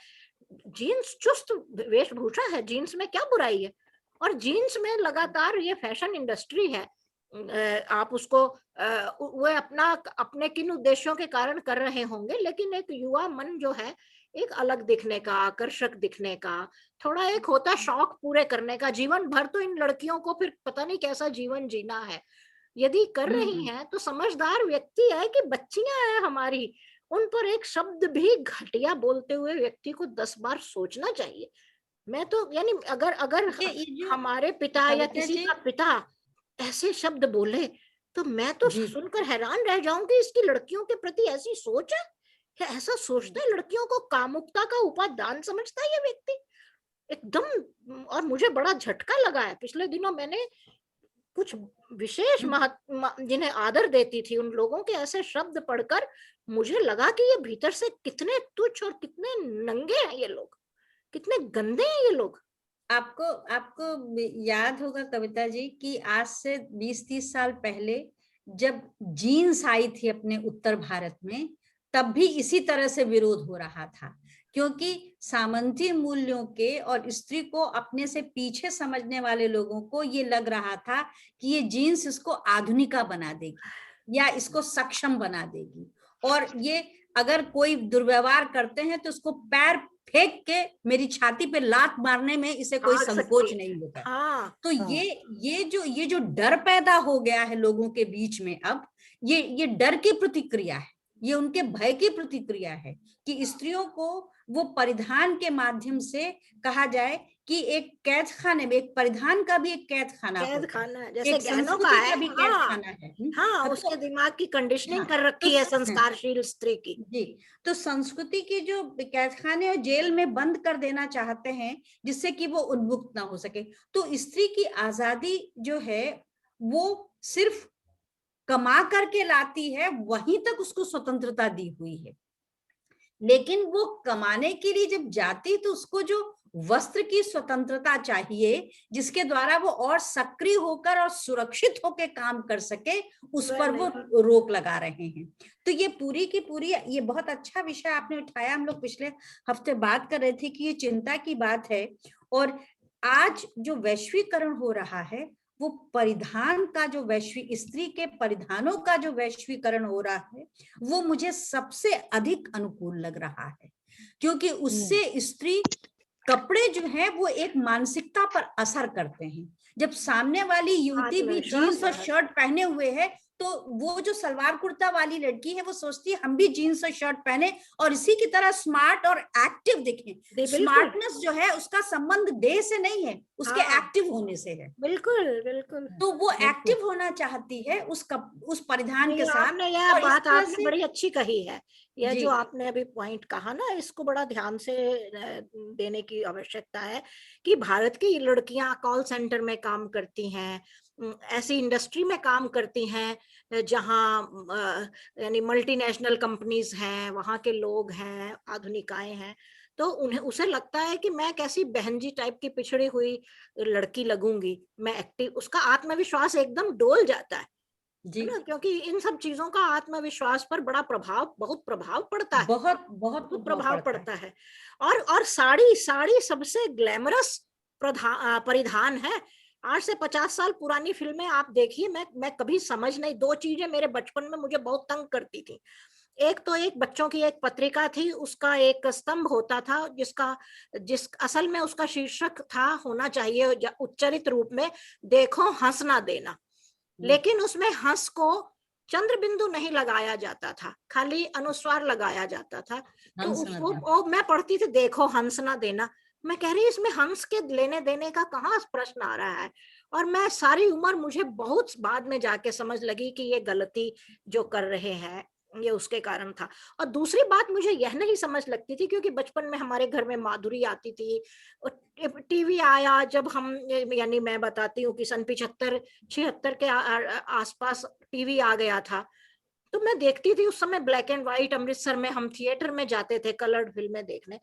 जीन्स चुस्त वेशभूषा है, जीन्स में क्या बुराई है? और जीन्स में लगातार ये फैशन इंडस्ट्री है, आप उसको वो अपने किन उद्देश्यों के कारण कर रहे होंगे, लेकिन एक युवा मन जो है, एक अलग दिखने का, आकर्षक दिखने का, थोड़ा एक होता शौक पूरे करने का, जीवन भर तो इन लड़कियों को फिर पता नहीं कैसा जीवन जीना है। यदि कर रही हैं तो समझदार व्यक्ति है कि बच्चियां हैं हमारी, उन पर एक शब्द भी घटिया बोलते हुए व्यक्ति को 10 बार सोचना चाहिए। मैं तो यानी अगर अगर हमारे पिता या किसी का पिता ऐसे शब्द बोले, तो मैं तो सुनकर हैरान रह जाऊंगी, इसकी लड़कियों के प्रति ऐसी सोच है, क्या ऐसा सोचता है? लड़कियों को कामुकता का उपादान समझता है ये व्यक्ति एकदम। और मुझे बड़ा झटका लगा है, पिछले दिनों मैंने कुछ विशेष जिन्हें आदर देती थी, उन लोगों के ऐसे शब्द पढ़कर मुझे लगा कि ये भीतर से कितने तुच्छ और कितने नंगे हैं ये लोग, कितने गंदे हैं ये लोग। आपको याद होगा कविता जी कि आज से 20-30 साल पहले जब जीन्स आई थी अपने उत्तर भारत में, तब भी इसी तरह से विरोध हो रहा था, क्योंकि सामंती मूल्यों के और स्त्री को अपने से पीछे समझने वाले लोगों को ये लग रहा था कि ये जीन्स इसको आधुनिका बना देगी या इसको सक्षम बना देगी, और ये अगर कोई दुर्व्यवहार करते हैं तो उसको पैर फेंक के मेरी छाती पे लात मारने में इसे कोई संकोच नहीं होता। तो ये जो डर पैदा हो गया है लोगों के बीच में, अब ये डर की प्रतिक्रिया है, ये उनके भय की प्रतिक्रिया है कि स्त्रियों को वो परिधान के माध्यम से कहा जाए कि एक कैद खाने में, एक परिधान का भी एक कैद खाना जैसे गहनों का है, भी कैद खाना है। हाँ, उसके दिमाग की कंडीशनिंग कर रखी है संस्कारशील स्त्री की। जी, तो संस्कृति की जो कैद खाने और जेल में बंद कर देना चाहते हैं, जिससे कि वो उन्मुक्त ना हो सके। तो स्त्री की आजादी जो है वो सिर्फ कमा करके लाती है, वहीं तक उसको स्वतंत्रता दी हुई है, लेकिन वो कमाने के लिए जब जाती तो उसको जो वस्त्र की स्वतंत्रता चाहिए, जिसके द्वारा वो और सक्रिय होकर और सुरक्षित होकर काम कर सके, उस पर वो रोक लगा रहे हैं। तो ये पूरी की पूरी, ये बहुत अच्छा विषय आपने उठाया। हम लोग पिछले हफ्ते बात कर रहे थे कि ये चिंता की बात है, और आज जो वैश्वीकरण हो रहा है, वो परिधान का जो स्त्री के परिधानों का जो वैश्वीकरण हो रहा है, वो मुझे सबसे अधिक अनुकूल लग रहा है, क्योंकि उससे स्त्री कपड़े जो है वो एक मानसिकता पर असर करते हैं। जब सामने वाली युवती भी जीन्स और शर्ट पहने हुए है, तो वो जो सलवार कुर्ता वाली लड़की है वो सोचती है हम भी जीन्स और शर्ट पहने और इसी की तरह स्मार्ट और एक्टिव दिखें। स्मार्टनेस जो है उसका संबंध देह से नहीं है, उसके एक्टिव होने से है। बिल्कुल बिल्कुल। तो वो एक्टिव होना चाहती है उस परिधान के साथ। यह बात आपने बड़ी अच्छी कही है। यह जो आपने अभी पॉइंट कहा ना, इसको बड़ा ध्यान से देने की आवश्यकता है कि भारत की लड़कियां कॉल सेंटर में काम करती हैं, ऐसी इंडस्ट्री में काम करती हैं जहां यानी मल्टीनेशनल कंपनीज हैं, वहां के लोग हैं, आधुनिकाएं हैं, तो उसे लगता है कि मैं कैसी बहन जी टाइप की पिछड़ी हुई लड़की लगूंगी, मैं एक्टिव, उसका आत्मविश्वास एकदम डोल जाता है ना, क्योंकि इन सब चीजों का आत्मविश्वास पर बहुत प्रभाव पड़ता है, बहुत प्रभाव पड़ता है। और साड़ी सबसे ग्लैमरस परिधान है। आज से 50 साल पुरानी फिल्में आप देखिए, मैं कभी समझ नहीं, दो चीजें मेरे बचपन में मुझे बहुत तंग करती थी। एक तो एक बच्चों की एक पत्रिका थी, उसका एक स्तंभ होता था जिस असल में उसका शीर्षक था, होना चाहिए उच्चारित रूप में, देखो हंस ना देना, लेकिन उसमें हंस को चंद्र बिंदु नहीं लगाया जाता था, खाली अनुस्वार लगाया जाता था। तो हंस उसको नदी। मैं पढ़ती थी, देखो हंस ना देना। मैं कह रही इसमें हंस के लेने देने का कहाँ प्रश्न आ रहा है। और मैं सारी उम्र, मुझे बहुत बाद में जाके समझ लगी कि ये गलती जो कर रहे हैं ये उसके कारण था। और दूसरी बात मुझे यह नहीं समझ लगती थी, क्योंकि बचपन में हमारे घर में माधुरी आती थी, और टीवी आया जब हम, यानी मैं बताती हूँ कि सन 75-76 के आसपास टीवी आ गया था। तो मैं देखती थी, उस समय ब्लैक एंड व्हाइट, अमृतसर में हम थिएटर में जाते थे कलर्ड फिल्में देखने।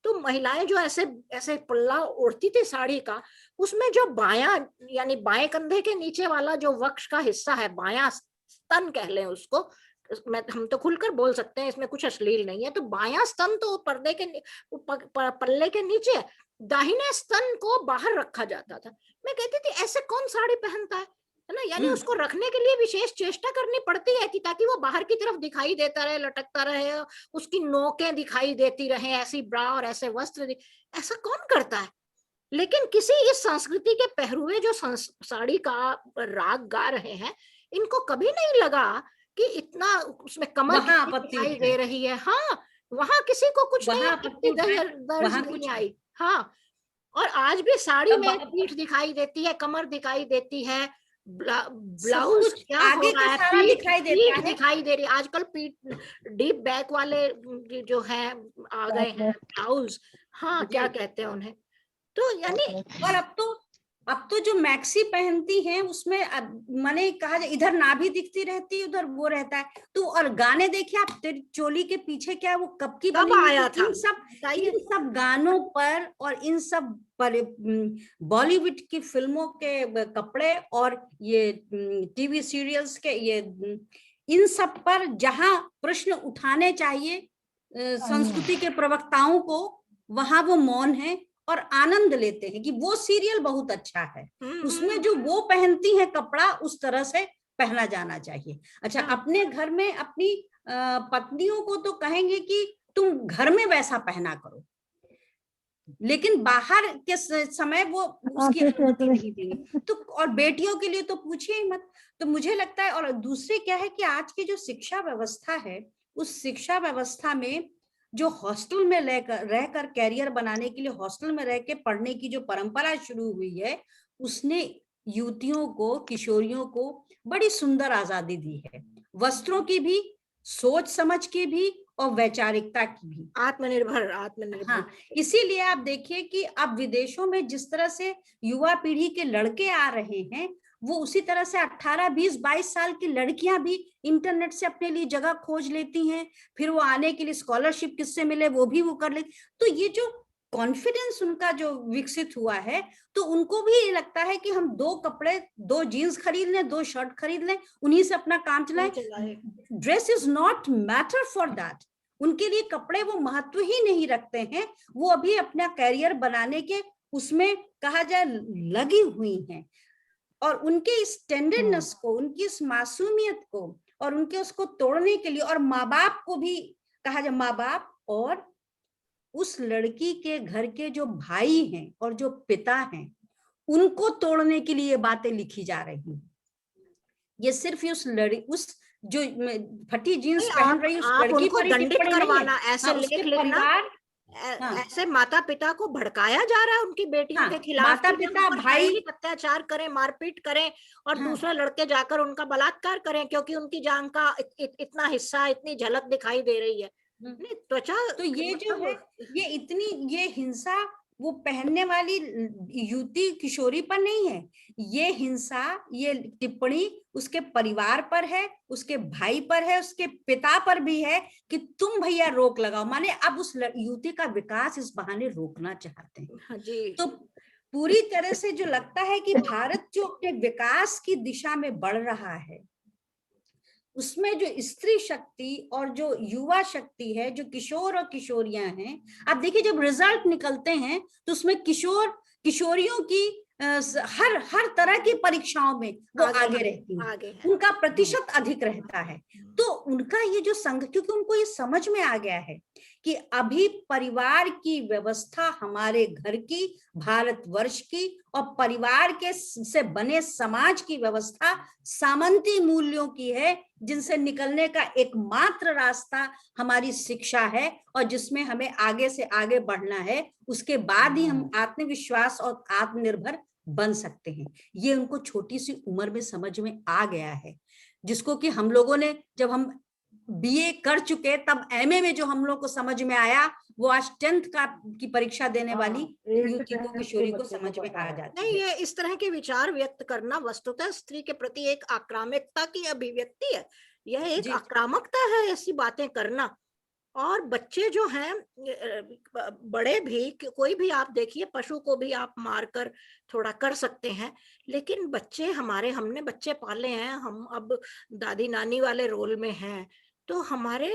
तो महिलाएं जो ऐसे ऐसे पल्ला ओढ़ती थी साड़ी का, उसमें जो बायां, यानी बाएं कंधे के नीचे वाला जो वक्ष का हिस्सा है, बायां स्तन कह लें उसको, मैं हम तो खुलकर बोल सकते हैं, इसमें कुछ अश्लील नहीं है। तो बायां स्तन तो पर्दे के पल्ले के नीचे, दाहिने स्तन को बाहर रखा जाता था। मैं कहती थी ऐसे कौन साड़ी पहनता है ना, यानी उसको रखने के लिए विशेष चेष्टा करनी पड़ती है कि ताकि वो बाहर की तरफ दिखाई देता रहे, लटकता रहे, उसकी नोकें दिखाई देती रहे, ऐसी ब्रा और ऐसे वस्त्र, ऐसा कौन करता है। लेकिन किसी इस संस्कृति के पहरुए जो साड़ी का राग गा रहे हैं, इनको कभी नहीं लगा कि इतना उसमें कमर दिखाई दे रही है। हाँ, वहां किसी को कुछ नहीं, इतनी दर्ज नहीं आई। हाँ, और आज भी साड़ी में पीठ दिखाई देती है, कमर दिखाई देती है, ब्लाउज क्या हो रहा है, पीठ दिखाई दे रही है। आजकल पीठ डीप बैक वाले जो है आ गए हैं ब्लाउज, हाँ क्या कहते हैं उन्हें। तो यानी, और अब तो जो मैक्सी पहनती हैं उसमें माने कहा जाए इधर नाभि दिखती रहती है, उधर वो रहता है। तो और गाने देखिए आप, तेरी चोली के पीछे क्या, वो कब की कब आया था। इन सब गानों पर और इन सब पर बॉलीवुड की फिल्मों के कपड़े और ये टीवी सीरियल्स के ये इन सब पर जहां प्रश्न उठाने चाहिए संस्कृति के प्रवक्ताओं को, वहां वो मौन है और आनंद लेते हैं कि वो सीरियल बहुत अच्छा है, उसमें जो वो पहनती हैं कपड़ा उस तरह से पहना जाना चाहिए। अच्छा, अपने घर में अपनी पत्नियों को तो कहेंगे कि तुम घर में वैसा पहना करो, लेकिन बाहर के समय वो उसकी अनुमति नहीं देंगे। तो और बेटियों के लिए तो पूछिए ही मत। तो मुझे लगता है, और दूसरे क्या है कि आज की जो शिक्षा व्यवस्था है, उस शिक्षा व्यवस्था में जो हॉस्टल में रहकर कैरियर बनाने के लिए हॉस्टल में रह के पढ़ने की जो परंपरा शुरू हुई है, उसने युवतियों को, किशोरियों को बड़ी सुंदर आजादी दी है, वस्त्रों की भी, सोच समझ की भी और वैचारिकता की भी, आत्मनिर्भर। हाँ, इसीलिए आप देखिए कि अब विदेशों में जिस तरह से युवा पीढ़ी के लड़के आ रहे हैं, वो उसी तरह से 18, 20, 22 साल की लड़कियां भी इंटरनेट से अपने लिए जगह खोज लेती हैं, फिर वो आने के लिए स्कॉलरशिप किससे मिले वो भी वो कर लेती। तो ये जो कॉन्फिडेंस उनका जो विकसित हुआ है, तो उनको भी ये लगता है कि हम 2 कपड़े, 2 जीन्स खरीद लें, 2 शर्ट खरीद लें, उन्हीं से अपना काम चलाएं। Dress is not matter for that, उनके लिए कपड़े वो महत्व ही नहीं रखते हैं, वो अभी अपना कैरियर बनाने के उसमें कहा जाए लगी हुई हैं। और उनके इस टेंडरनेस को, उनकी इस मासूमियत को और उनके उसको तोड़ने के लिए, और माँ बाप को भी कहा जाए, माँ बाप और उस लड़की के घर के जो भाई हैं और जो पिता हैं, उनको तोड़ने के लिए बातें लिखी जा रही हैं। ये सिर्फ उस जो फटी जींस पहन रही उस लड़की पर ही टिप्पणी करवाना, ऐसे लेख लिखना, ऐसे माता पिता को भड़काया जा रहा है उनकी बेटियों के खिलाफ, माता पिता भाई अत्याचार करें, मारपीट करें, और दूसरा लड़के जाकर उनका बलात्कार करें क्योंकि उनकी जांघ का इतना हिस्सा, इतनी झलक दिखाई दे रही है, त्वचा। तो ये जो है, ये इतनी ये हिंसा वो पहनने वाली युवती किशोरी पर नहीं है, ये हिंसा, ये टिप्पणी उसके परिवार पर है, उसके भाई पर है, उसके पिता पर भी है कि तुम भैया रोक लगाओ। माने अब उस युवती का विकास इस बहाने रोकना चाहते हैं। हाँ जी। तो पूरी तरह से जो लगता है कि भारत जो अपने विकास की दिशा में बढ़ रहा है, उसमें जो स्त्री शक्ति और जो युवा शक्ति है, जो किशोर और किशोरियां हैं, आप देखिए जब रिजल्ट निकलते हैं तो उसमें किशोरियों की हर तरह की परीक्षाओं में वो आगे रहती हैं, उनका प्रतिशत अधिक रहता है। तो उनका ये जो संघ, क्योंकि उनको ये समझ में आ गया है कि अभी परिवार की व्यवस्था हमारे घर की, भारतवर्ष की और परिवार के से बने समाज की व्यवस्था सामंती मूल्यों की है, जिनसे निकलने का एकमात्र रास्ता हमारी शिक्षा है और जिसमें हमें आगे से आगे बढ़ना है। उसके बाद ही हम आत्मविश्वास और आत्मनिर्भर बन सकते हैं। ये उनको छोटी सी उम्र में समझ में आ गया है, जिसको कि हम लोगों ने, जब हम बीए कर चुके तब एमए में जो हम लोग को समझ में आया, वो आज 10th की परीक्षा देने वाली युवती को, किशोरी को समझ में आ जाती नहीं, है। ये इस तरह के विचार व्यक्त करना वस्तुतः स्त्री के प्रति एक आक्रामकता की अभिव्यक्ति है। यह एक जी। आक्रामकता है ऐसी बातें करना। और बच्चे जो हैं, बड़े भी, कोई भी आप देखिए, पशु को भी आप मारकर थोड़ा कर सकते हैं, लेकिन बच्चे हमारे, हमने बच्चे पाले हैं, हम अब दादी नानी वाले रोल में हैं, तो हमारे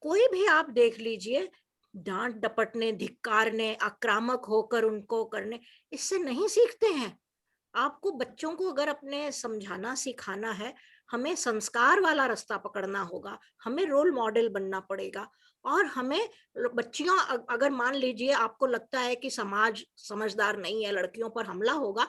कोई भी आप देख लीजिए, डांट डपटने, धिक्कारने, आक्रामक होकर उनको करने, इससे नहीं सीखते हैं। आपको बच्चों को अगर अपने समझाना सिखाना है, हमें संस्कार वाला रास्ता पकड़ना होगा, हमें रोल मॉडल बनना पड़ेगा। और हमें बच्चियों, अगर मान लीजिए आपको लगता है कि समाज समझदार नहीं है, लड़कियों पर हमला होगा,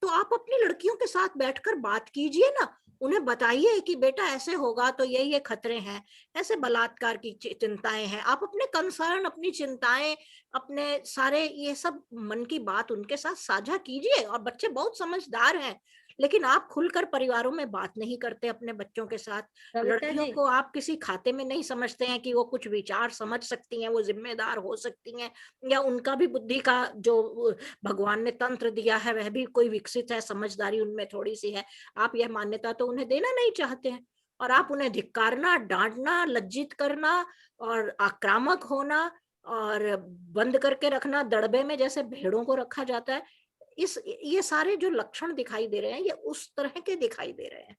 तो आप अपनी लड़कियों के साथ बैठकर बात कीजिए ना, उन्हें बताइए कि बेटा ऐसे होगा तो ये खतरे हैं, ऐसे बलात्कार की चिंताएं हैं। आप अपने कंसर्न, अपनी चिंताएं, अपने सारे ये सब मन की बात उनके साथ साझा कीजिए। और बच्चे बहुत समझदार हैं, लेकिन आप खुलकर परिवारों में बात नहीं करते अपने बच्चों के साथ। कविता लड़कियों जी, को आप किसी खाते में नहीं समझते हैं कि वो कुछ विचार समझ सकती हैं, वो जिम्मेदार हो सकती हैं, या उनका भी बुद्धि का जो भगवान ने तंत्र दिया है वह भी कोई विकसित है, समझदारी उनमें थोड़ी सी है। आप यह मान्यता तो उन्हें देना नहीं चाहते हैं, और आप उन्हें धिक्कारना, डांटना, लज्जित करना और आक्रामक होना और बंद करके रखना दड़बे में, जैसे भेड़ों को रखा जाता है, ये सारे जो लक्षण दिखाई दे रहे हैं, ये उस तरह के दिखाई दे रहे हैं।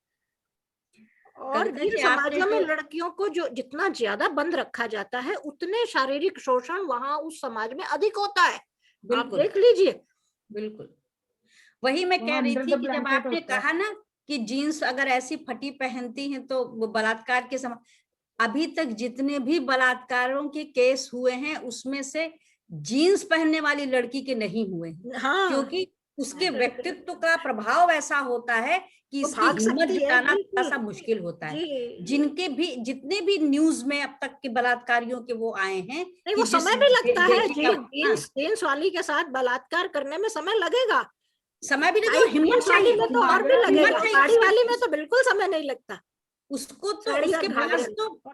और कविता जिन जी, आपने समाजों में जो, लड़कियों को जो जितना ज्यादा बंद रखा जाता है, उतने शारीरिक शोषण वहां उस समाज में अधिक होता है। आप बिल्कुल देख लीजिए। बिल्कुल, वही मैं कह रही अंडर थी द कि जब ब्लैंकेट आपने होता है। कहा ना कि जीन्स अगर ऐसी फटी पहनती हैं तो वो बलात्कार के समय, अभी तक जितने भी बलात्कारों के केस हुए हैं उसमें से जीन्स पहनने वाली लड़की के नहीं हुए हैं, हाँ, क्योंकि उसके व्यक्तित्व का प्रभाव ऐसा होता है कि वो इसकी भाग हिम्मत सकती है, जुटाना थोड़ा बिल्कुल। सा मुश्किल होता है। जी, जिनके भी, जितने भी न्यूज में अब तक के बलात्कारियों के वो आए हैं नहीं, कि वो जिस समय भी लगता है बेटी जी। का, हाँ, जीन्स वाली के साथ बलात्कार करने में समय लगेगा। समय भी लगे और टाइट हिम्मत जीन्स वाली चाहिए, में तो और भी हिम्मत लगेगा, चाहिए साड़ी उसके, वाली में तो बिल्कुल समय नहीं लगता। उसको तो साड़ी और घाघरे।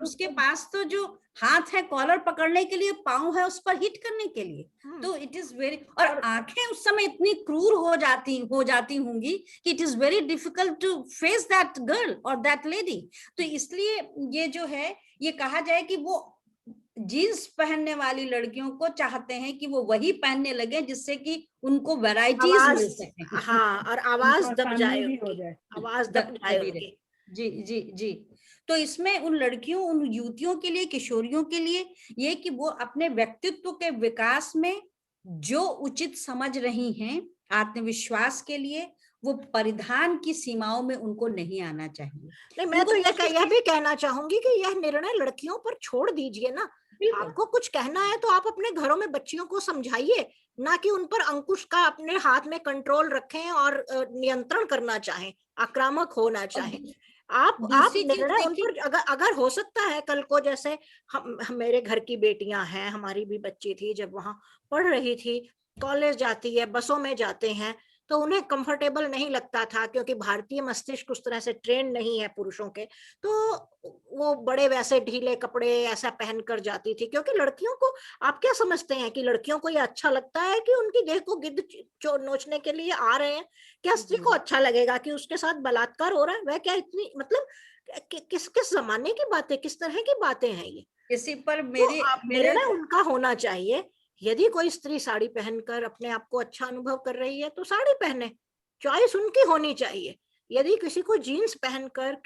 उसके पास तो जो हाथ है कॉलर पकड़ने के लिए, पाँव है उस पर हिट करने के लिए, तो इट इज वेरी, और आंखें उस समय इतनी क्रूर हो जाती होंगी कि it is very difficult to face that girl और दैट लेडी। तो इसलिए ये जो है, ये कहा जाए कि वो जीन्स पहनने वाली लड़कियों को चाहते हैं कि वो वही पहनने लगे जिससे कि उनको वैरायटीज आवाज, मिल सके। हाँ, और आवाज दब जाए भी हो उनकी, जाए। आवाज दब जाए दबी रहे। उनकी। जी जी जी। तो इसमें उन लड़कियों, उन युवतियों के लिए, किशोरियों के लिए ये कि वो अपने व्यक्तित्व के विकास में जो उचित समझ रही हैं, आत्मविश्वास के लिए, वो परिधान की सीमाओं में उनको नहीं आना चाहिए। नहीं, मैं उनको तो कोशिश, यह भी कहना चाहूंगी कि यह निर्णय लड़कियों पर छोड़ दीजिए ना। बिल्कुल आपको कुछ कहना है तो आप अपने घरों में बच्चियों को समझाइए, ना कि उन पर अंकुश का अपने हाथ में कंट्रोल रखें और नियंत्रण करना चाहें, आक्रामक होना चाहें। आप दूसरी चीज निर्णय उन देखिए, पर, अगर अगर हो सकता है कल को, जैसे मेरे घर की बेटियां हैं, हमारी भी बच्ची थी जब वहां पढ़ रही थी, कॉलेज जाती है, बसों में जाते हैं, तो उन्हें कंफर्टेबल नहीं लगता था, क्योंकि भारतीय मस्तिष्क उस तरह से ट्रेन नहीं है पुरुषों के, तो वो बड़े वैसे ढीले कपड़े ऐसा पहन कर जाती थी। क्योंकि लड़कियों को, आप क्या समझते हैं कि लड़कियों को ये अच्छा लगता है कि उनकी देह को गिद्ध नोचने के लिए आ रहे हैं? क्या स्त्री को अच्छा लगेगा कि उसके साथ बलात्कार हो रहा है? वह क्या इतनी, मतलब किस किस जमाने की बातें, किस तरह की बातें हैं ये? इसी पर तो मेरे निर्णय उनका होना चाहिए। यदि कोई स्त्री साड़ी पहनकर अपने आप को अच्छा अनुभव कर रही है तो साड़ी पहने, चॉइस उनकी होनी चाहिए। यदि किसी को जीन्स पहनकर,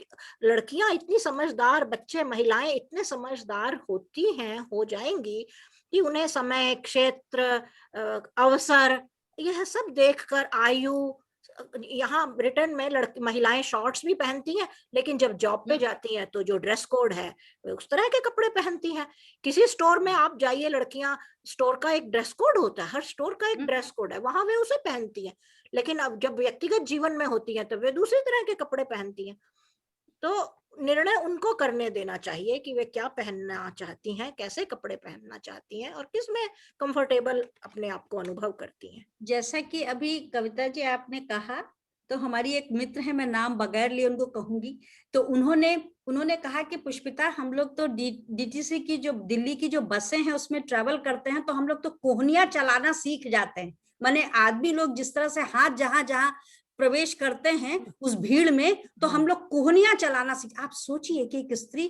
लड़कियां इतनी समझदार, बच्चे, महिलाएं इतने समझदार होती हैं, हो जाएंगी कि उन्हें समय, क्षेत्र, अवसर, यह सब देखकर, आयु, यहाँ ब्रिटेन में लड़की महिलाएं शॉर्ट्स भी पहनती हैं, लेकिन जब जॉब पे जाती हैं तो जो ड्रेस कोड है वे उस तरह के कपड़े पहनती हैं। किसी स्टोर में आप जाइए, लड़कियां, स्टोर का एक ड्रेस कोड होता है, हर स्टोर का एक ड्रेस कोड है, वहां वे उसे पहनती हैं। लेकिन अब जब व्यक्तिगत जीवन में होती हैं तो वे दूसरी तरह के कपड़े पहनती हैं। तो निर्णय उनको करने देना चाहिए कि वे क्या पहनना चाहती हैं, कैसे कपड़े पहनना चाहती हैं और किस में कंफर्टेबल अपने आप को अनुभव करती हैं। जैसा कि अभी कविता जी आपने कहा, तो हमारी एक मित्र है, मैं नाम बगैर लिए उनको कहूंगी, तो उन्होंने कहा कि पुष्पिता, हम लोग तो डीटीसी की जो दिल्ली की जो बसें हैं उसमें ट्रेवल करते हैं, तो हम लोग तो कोहनिया चलाना सीख जाते हैं। माने आदमी लोग जिस तरह से हाथ जहां जहां प्रवेश करते हैं उस भीड़ में, तो हम लोग कोहनिया चलाना सीख। आप सोचिए कि एक स्त्री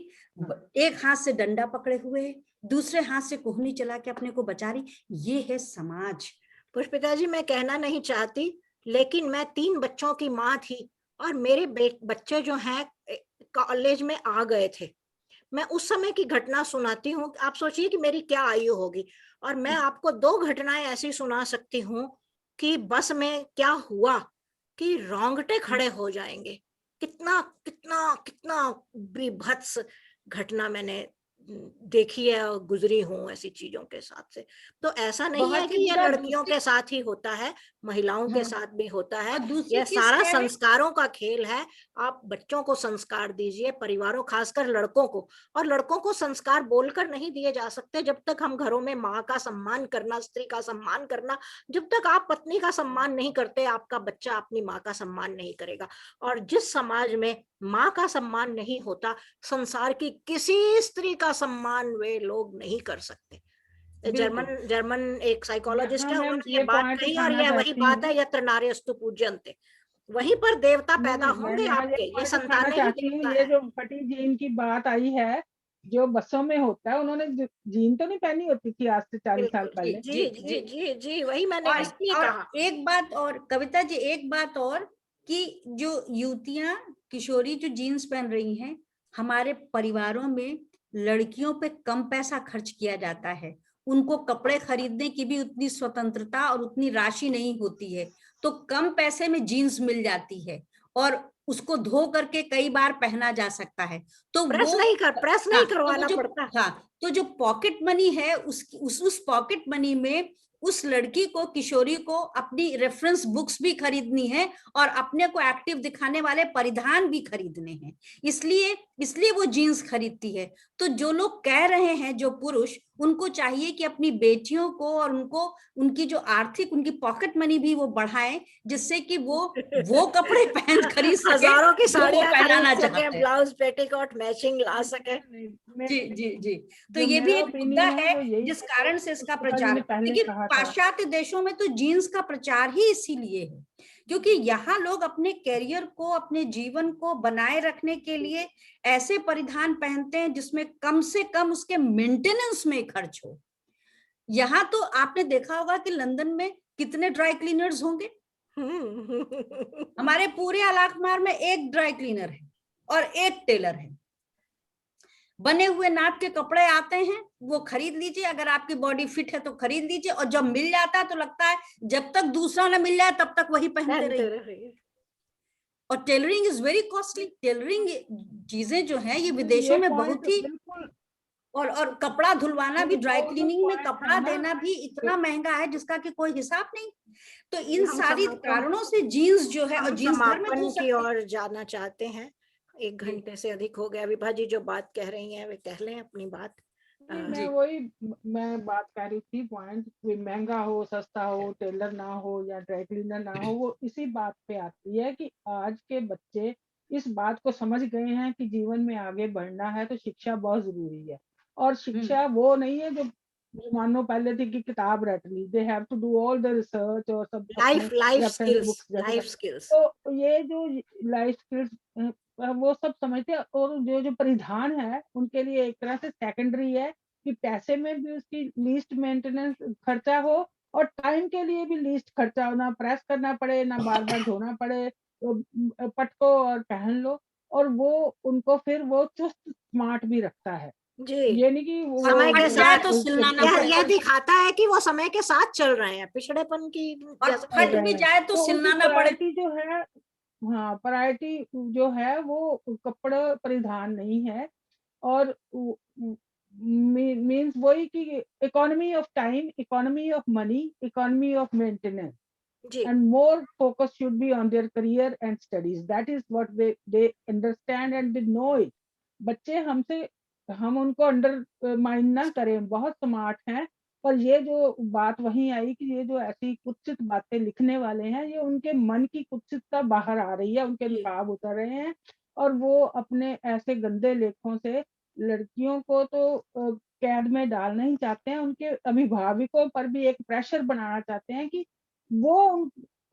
एक हाथ से डंडा पकड़े हुए है, दूसरे हाथ से कोहनी चला के अपने को बचा रही। ये है समाज। पुष्पिता जी, मैं कहना नहीं चाहती, लेकिन मैं 3 बच्चों की माँ थी और मेरे बच्चे जो हैं कॉलेज में आ गए थे। मैं उस समय की घटना सुनाती हूँ, आप सोचिए कि मेरी क्या आयु होगी। और मैं आपको 2 घटनाएं ऐसी सुना सकती हूँ कि बस में क्या हुआ कि रोंगटे खड़े हो जाएंगे। कितना कितना कितना बीभत्स घटना मैंने देखी है और गुजरी हूँ ऐसी चीजों के साथ से। तो ऐसा नहीं है बहुत ही कि ये बुरा। लड़कियों के साथ ही होता है, महिलाओं के साथ भी होता है। और दूसरी यह चीज सारा क्या है, संस्कारों का खेल है। आप बच्चों को संस्कार दीजिए, परिवारों, खासकर लड़कों को। और लड़कों को संस्कार बोलकर नहीं दिए जा सकते। जब तक हम घरों में माँ का सम्मान करना, स्त्री का सम्मान करना, जब तक आप पत्नी का सम्मान नहीं करते, आपका बच्चा अपनी माँ का सम्मान नहीं करेगा। और जिस समाज में माँ का सम्मान नहीं होता, संसार की किसी स्त्री का सम्मान वे लोग नहीं कर सकते। जर्मन एक साइकोलॉजिस्ट यहाँ है, मैं उन्होंने ये ये बात पॉइंट कही और उठाना यह वही चाहती बात हूँ। है, यत्र नार्यस्तु पूज्यन्ते। वहीं पर देवता नहीं पैदा नहीं, मैं होंगे यहाँ ये आपके। ये पॉइंट उठाना संतानें ही चाहती हूँ, देवता ये है। जो फटी जीन की बात आई है, जो बसों में होता है, उन्होंने जीन तो नहीं पहनी होती थी आज से 40 साल बिल्कुल, पहले। जी जी जी जी, वही मैंने इसलिए और कहा। एक बात और कविता जी, एक बात और, कि जो युवतियां, किशोरी जो जीन्स पहन रही हैं, हमारे परिवारों में लड़कियों पे कम पैसा खर्च किया जाता है। उनको कपड़े खरीदने की भी उतनी स्वतंत्रता और उतनी राशि नहीं होती है, तो कम पैसे में जीन्स मिल जाती है और उसको धो करके कई बार पहना जा सकता है। तो प्रेस वो, नहीं हाँ, तो वो करवाना जो, पड़ता। हाँ, तो जो पॉकेट मनी है, उस पॉकेट मनी में उस लड़की को, किशोरी को अपनी रेफरेंस बुक्स भी खरीदनी है और अपने को एक्टिव दिखाने वाले परिधान भी खरीदने हैं। इसलिए इसलिए वो जीन्स खरीदती है। तो जो लोग कह रहे हैं, जो पुरुष, उनको चाहिए कि अपनी बेटियों को और उनको, उनकी जो आर्थिक, उनकी पॉकेट मनी भी वो बढ़ाएं, जिससे कि वो कपड़े पहन खरीद सके हजारों की जो वो साड़ियां खरीद पहनाना सके, चाहते हैं। ब्लाउज पेटीकोट मैचिंग ला सके। जी जी जी। तो जो ये भी मेरा एक मुद्दा ओपिनियन है है वो यही जिस है, जो कारण से इसका पुष्पिता जी प्रचार। ने पहले देखिए, कहा था। पाश्चात्य देशों में तो जीन्स का प्रचार ही इसीलिए है, क्योंकि यहाँ लोग अपने कैरियर को, अपने जीवन को बनाए रखने के लिए ऐसे परिधान पहनते हैं जिसमें कम से कम उसके मेंटेनेंस में खर्च हो। यहाँ तो आपने देखा होगा कि लंदन में कितने ड्राई क्लीनर्स होंगे। हमारे पूरे अलाकमार में एक ड्राई क्लीनर है और एक टेलर है। बने हुए नाप के कपड़े आते हैं, वो खरीद लीजिए, अगर आपकी बॉडी फिट है तो खरीद लीजिए, और जब मिल जाता है तो लगता है जब तक दूसरा ना मिल जाए तब तक वही पहनते रहिए। और tailoring is very costly. Tailoring चीजें जो है ये विदेशों ये में पॉइंट बहुत ही, बिल्कुल, और कपड़ा धुलवाना भी, ड्राई वो जो क्लीनिंग में पॉइंट है कपड़ा ना, देना भी इतना महंगा है जिसका कि कोई हिसाब नहीं। तो इन हम सारी समापन कारणों से जीन्स जो है, और हम जीन्स घर में धो समापन की सकते ओर जाना चाहते हैं। 1 हैं। घंटे से अधिक हो गया। विभा जी जो बात कह रही हैं वे कह लें अपनी बात। नहीं मैं जी वही, मैं बात कर रही थी, पॉइंट कोई महंगा हो, सस्ता हो, टेलर ना हो या ड्राई क्लीनर ना हो, वो इसी बात पे आती है कि आज के बच्चे इस बात को समझ गए हैं कि जीवन में आगे बढ़ना है तो शिक्षा बहुत जरूरी है। और शिक्षा वो नहीं है जो मानो पहले थी कि किताब रट ली, they have to do all the research और सब अपने लाइफ रेफरेंस स्किल्स, बुक्स जैसे लाइफ करते। स्किल्स। तो ये जो लाइफ स्किल्स वो सब समझते हैं, और जो जो परिधान है उनके लिए एक तरह से सेकेंडरी है कि पैसे में भी उसकी लीस्ट मेंटेनेंस खर्चा हो और टाइम के लिए भी लीस्ट खर्चा हो, ना प्रेस करना पड़े, ना बार बार धोना पड़े, तो पटको और पहन लो। और वो उनको फिर वो चुस्त स्मार्ट भी रखता है। जी, ये नहीं कि वो समय के फट जाए साथ तो सिलना यह पड़े, दिखाता है कि वो समय के साथ चल रहे हैं, पिछड़ेपन की और जैसा चल फट नहीं। रहे भी हैं, जाए तो तो उनकी सिलना ना पड़े। प्रायोरिटी जो है, हाँ, प्रायोरिटी जो है वो कपड़ा परिधान नहीं है, और मीन्स वही कि economy of time, economy of money, economy of maintenance, जी, and more focus should be on their career and studies. That is what they understand and they know it. बच्चे हमसे, हम उनको अंडर माइंड ना करें, बहुत स्मार्ट हैं, पर ये जो बात वहीं आई कि ये जो ऐसी कुत्सित बातें लिखने वाले हैं, ये उनके मन की कुत्सितता बाहर आ रही है, उनके जी, नकाब उतर रहे हैं, और वो अपने ऐसे गंदे लेखों से लड़कियों को तो कैद में डालना ही चाहते हैं, उनके अभिभावकों पर भी एक प्रेशर बनाना चाहते हैं कि वो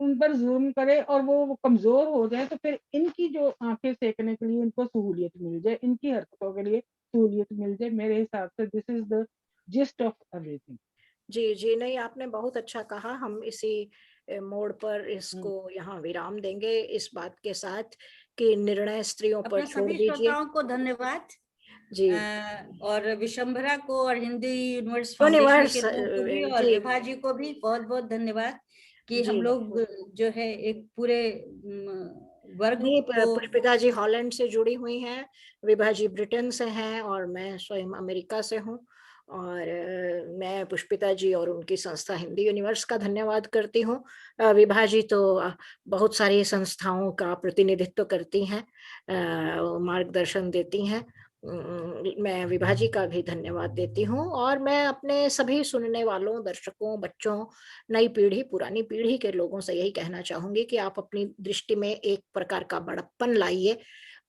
उन पर जुल्म करे और वो कमजोर हो जाए, तो फिर इनकी जो आंखें सेकने के लिए इनको सहूलियत मिल जाए, इनकी हरकतों के लिए सहूलियत मिल जाए। मेरे हिसाब से this is the gist of everything. जी, जी, नहीं आपने बहुत अच्छा कहा। हम इसी मोड़ पर हम्म। इसको यहाँ विराम देंगे इस बात के साथ कि निर्णय स्त्रियों पर अपने छोड़ सभी दीजिए। श्रोताओं को धन्यवाद, जी, और विशंभरा को और हिंदी यूनिवर्स फाउंडेशन यूनिवर्स के लोगों को भी और जी, विभा जी को भी बहुत बहुत धन्यवाद कि जी। हम लोग जो है एक पूरे वर्ग नहीं, को। पुष्पिता जी हॉलैंड से जुड़ी हुई हैं, विभा जी ब्रिटेन से हैं और मैं स्वयं अमेरिका से हूँ। और मैं पुष्पिता जी और उनकी संस्था हिंदी यूनिवर्स का धन्यवाद करती हूँ। विभा जी तो बहुत सारी संस्थाओं का प्रतिनिधित्व करती हैं, मार्गदर्शन देती हैं। मैं विभा जी का भी धन्यवाद देती हूँ, और मैं अपने सभी सुनने वालों, दर्शकों, बच्चों, नई पीढ़ी, पुरानी पीढ़ी के लोगों से यही कहना चाहूंगी कि आप अपनी दृष्टि में एक प्रकार का बड़प्पन लाइए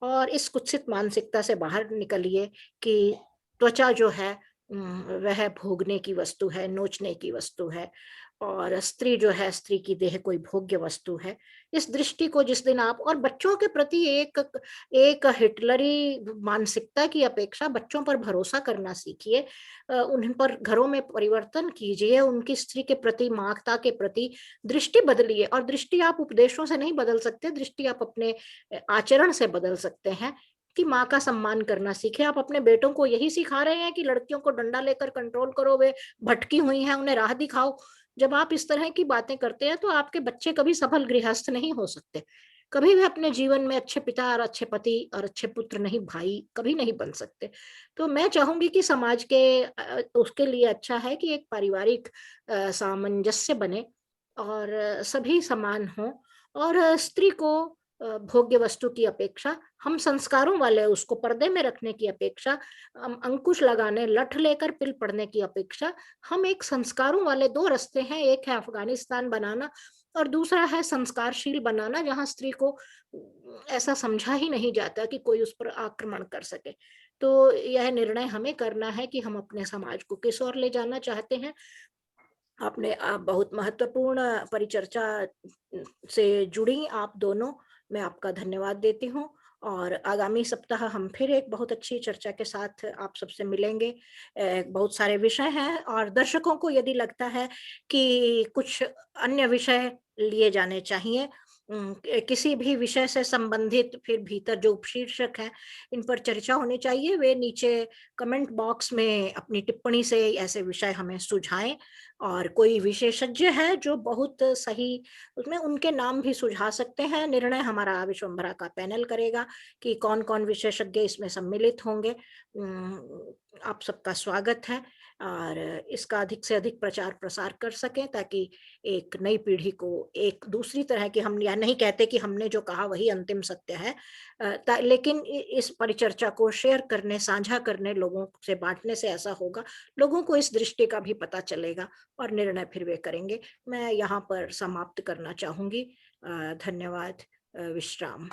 और इस कुत्सित मानसिकता से बाहर निकलिए कि त्वचा जो है वह भोगने की वस्तु है, नोचने की वस्तु है, और स्त्री जो है, स्त्री की देह कोई भोग्य वस्तु है। इस दृष्टि को जिस दिन आप, और बच्चों के प्रति एक एक हिटलरी मानसिकता की अपेक्षा बच्चों पर भरोसा करना सीखिए, उन पर घरों में परिवर्तन कीजिए, उनकी स्त्री के प्रति, माता के प्रति दृष्टि बदलिए। और दृष्टि आप उपदेशों से नहीं बदल सकते, दृष्टि आप अपने आचरण से बदल सकते हैं कि माँ का सम्मान करना सीखे। आप अपने बेटों को यही सिखा रहे हैं कि लड़कियों को डंडा लेकर कंट्रोल करो, वे भटकी हुई हैं, उन्हें राह दिखाओ। जब आप इस तरह की बातें करते हैं तो आपके बच्चे कभी सफल गृहस्थ नहीं हो सकते, कभी भी अपने जीवन में अच्छे पिता और अच्छे पति और अच्छे पुत्र नहीं, भाई कभी नहीं बन सकते। तो मैं चाहूंगी कि समाज के उसके लिए अच्छा है कि एक पारिवारिक सामंजस्य बने और सभी समान हों, और स्त्री को भोग्य वस्तु की अपेक्षा, हम संस्कारों वाले उसको पर्दे में रखने की अपेक्षा, अंकुश लगाने, लठ लेकर पिल पड़ने की अपेक्षा, हम एक संस्कारों वाले, दो रास्ते हैं, एक है अफगानिस्तान बनाना और दूसरा है संस्कारशील बनाना, जहां स्त्री को ऐसा समझा ही नहीं जाता कि कोई उस पर आक्रमण कर सके। तो यह निर्णय हमें करना है कि हम अपने समाज को किस ओर ले जाना चाहते हैं। आपने बहुत महत्वपूर्ण परिचर्चा से जुड़ी आप दोनों, मैं आपका धन्यवाद देती हूँ, और आगामी सप्ताह हम फिर एक बहुत अच्छी चर्चा के साथ आप सबसे मिलेंगे। बहुत सारे विषय हैं, और दर्शकों को यदि लगता है कि कुछ अन्य विषय लिए जाने चाहिए, किसी भी विषय से संबंधित, फिर भीतर जो उपशीर्षक हैं इन पर चर्चा होनी चाहिए, वे नीचे कमेंट बॉक्स में अपनी टिप्पणी से ऐसे विषय हमें सुझाएं। और कोई विशेषज्ञ है जो बहुत सही, उसमें उनके नाम भी सुझा सकते हैं। निर्णय हमारा विश्वम्भरा का पैनल करेगा कि कौन कौन विशेषज्ञ इसमें सम्मिलित होंगे। आप सबका स्वागत है, और इसका अधिक से अधिक प्रचार प्रसार कर सकें ताकि एक नई पीढ़ी को एक दूसरी तरह की, हम यह नहीं कहते कि हमने जो कहा वही अंतिम सत्य है, लेकिन इस परिचर्चा को शेयर करने, साझा करने, लोगों से बांटने से ऐसा होगा, लोगों को इस दृष्टि का भी पता चलेगा और निर्णय फिर वे करेंगे। मैं यहाँ पर समाप्त करना चाहूंगी। धन्यवाद। विश्राम।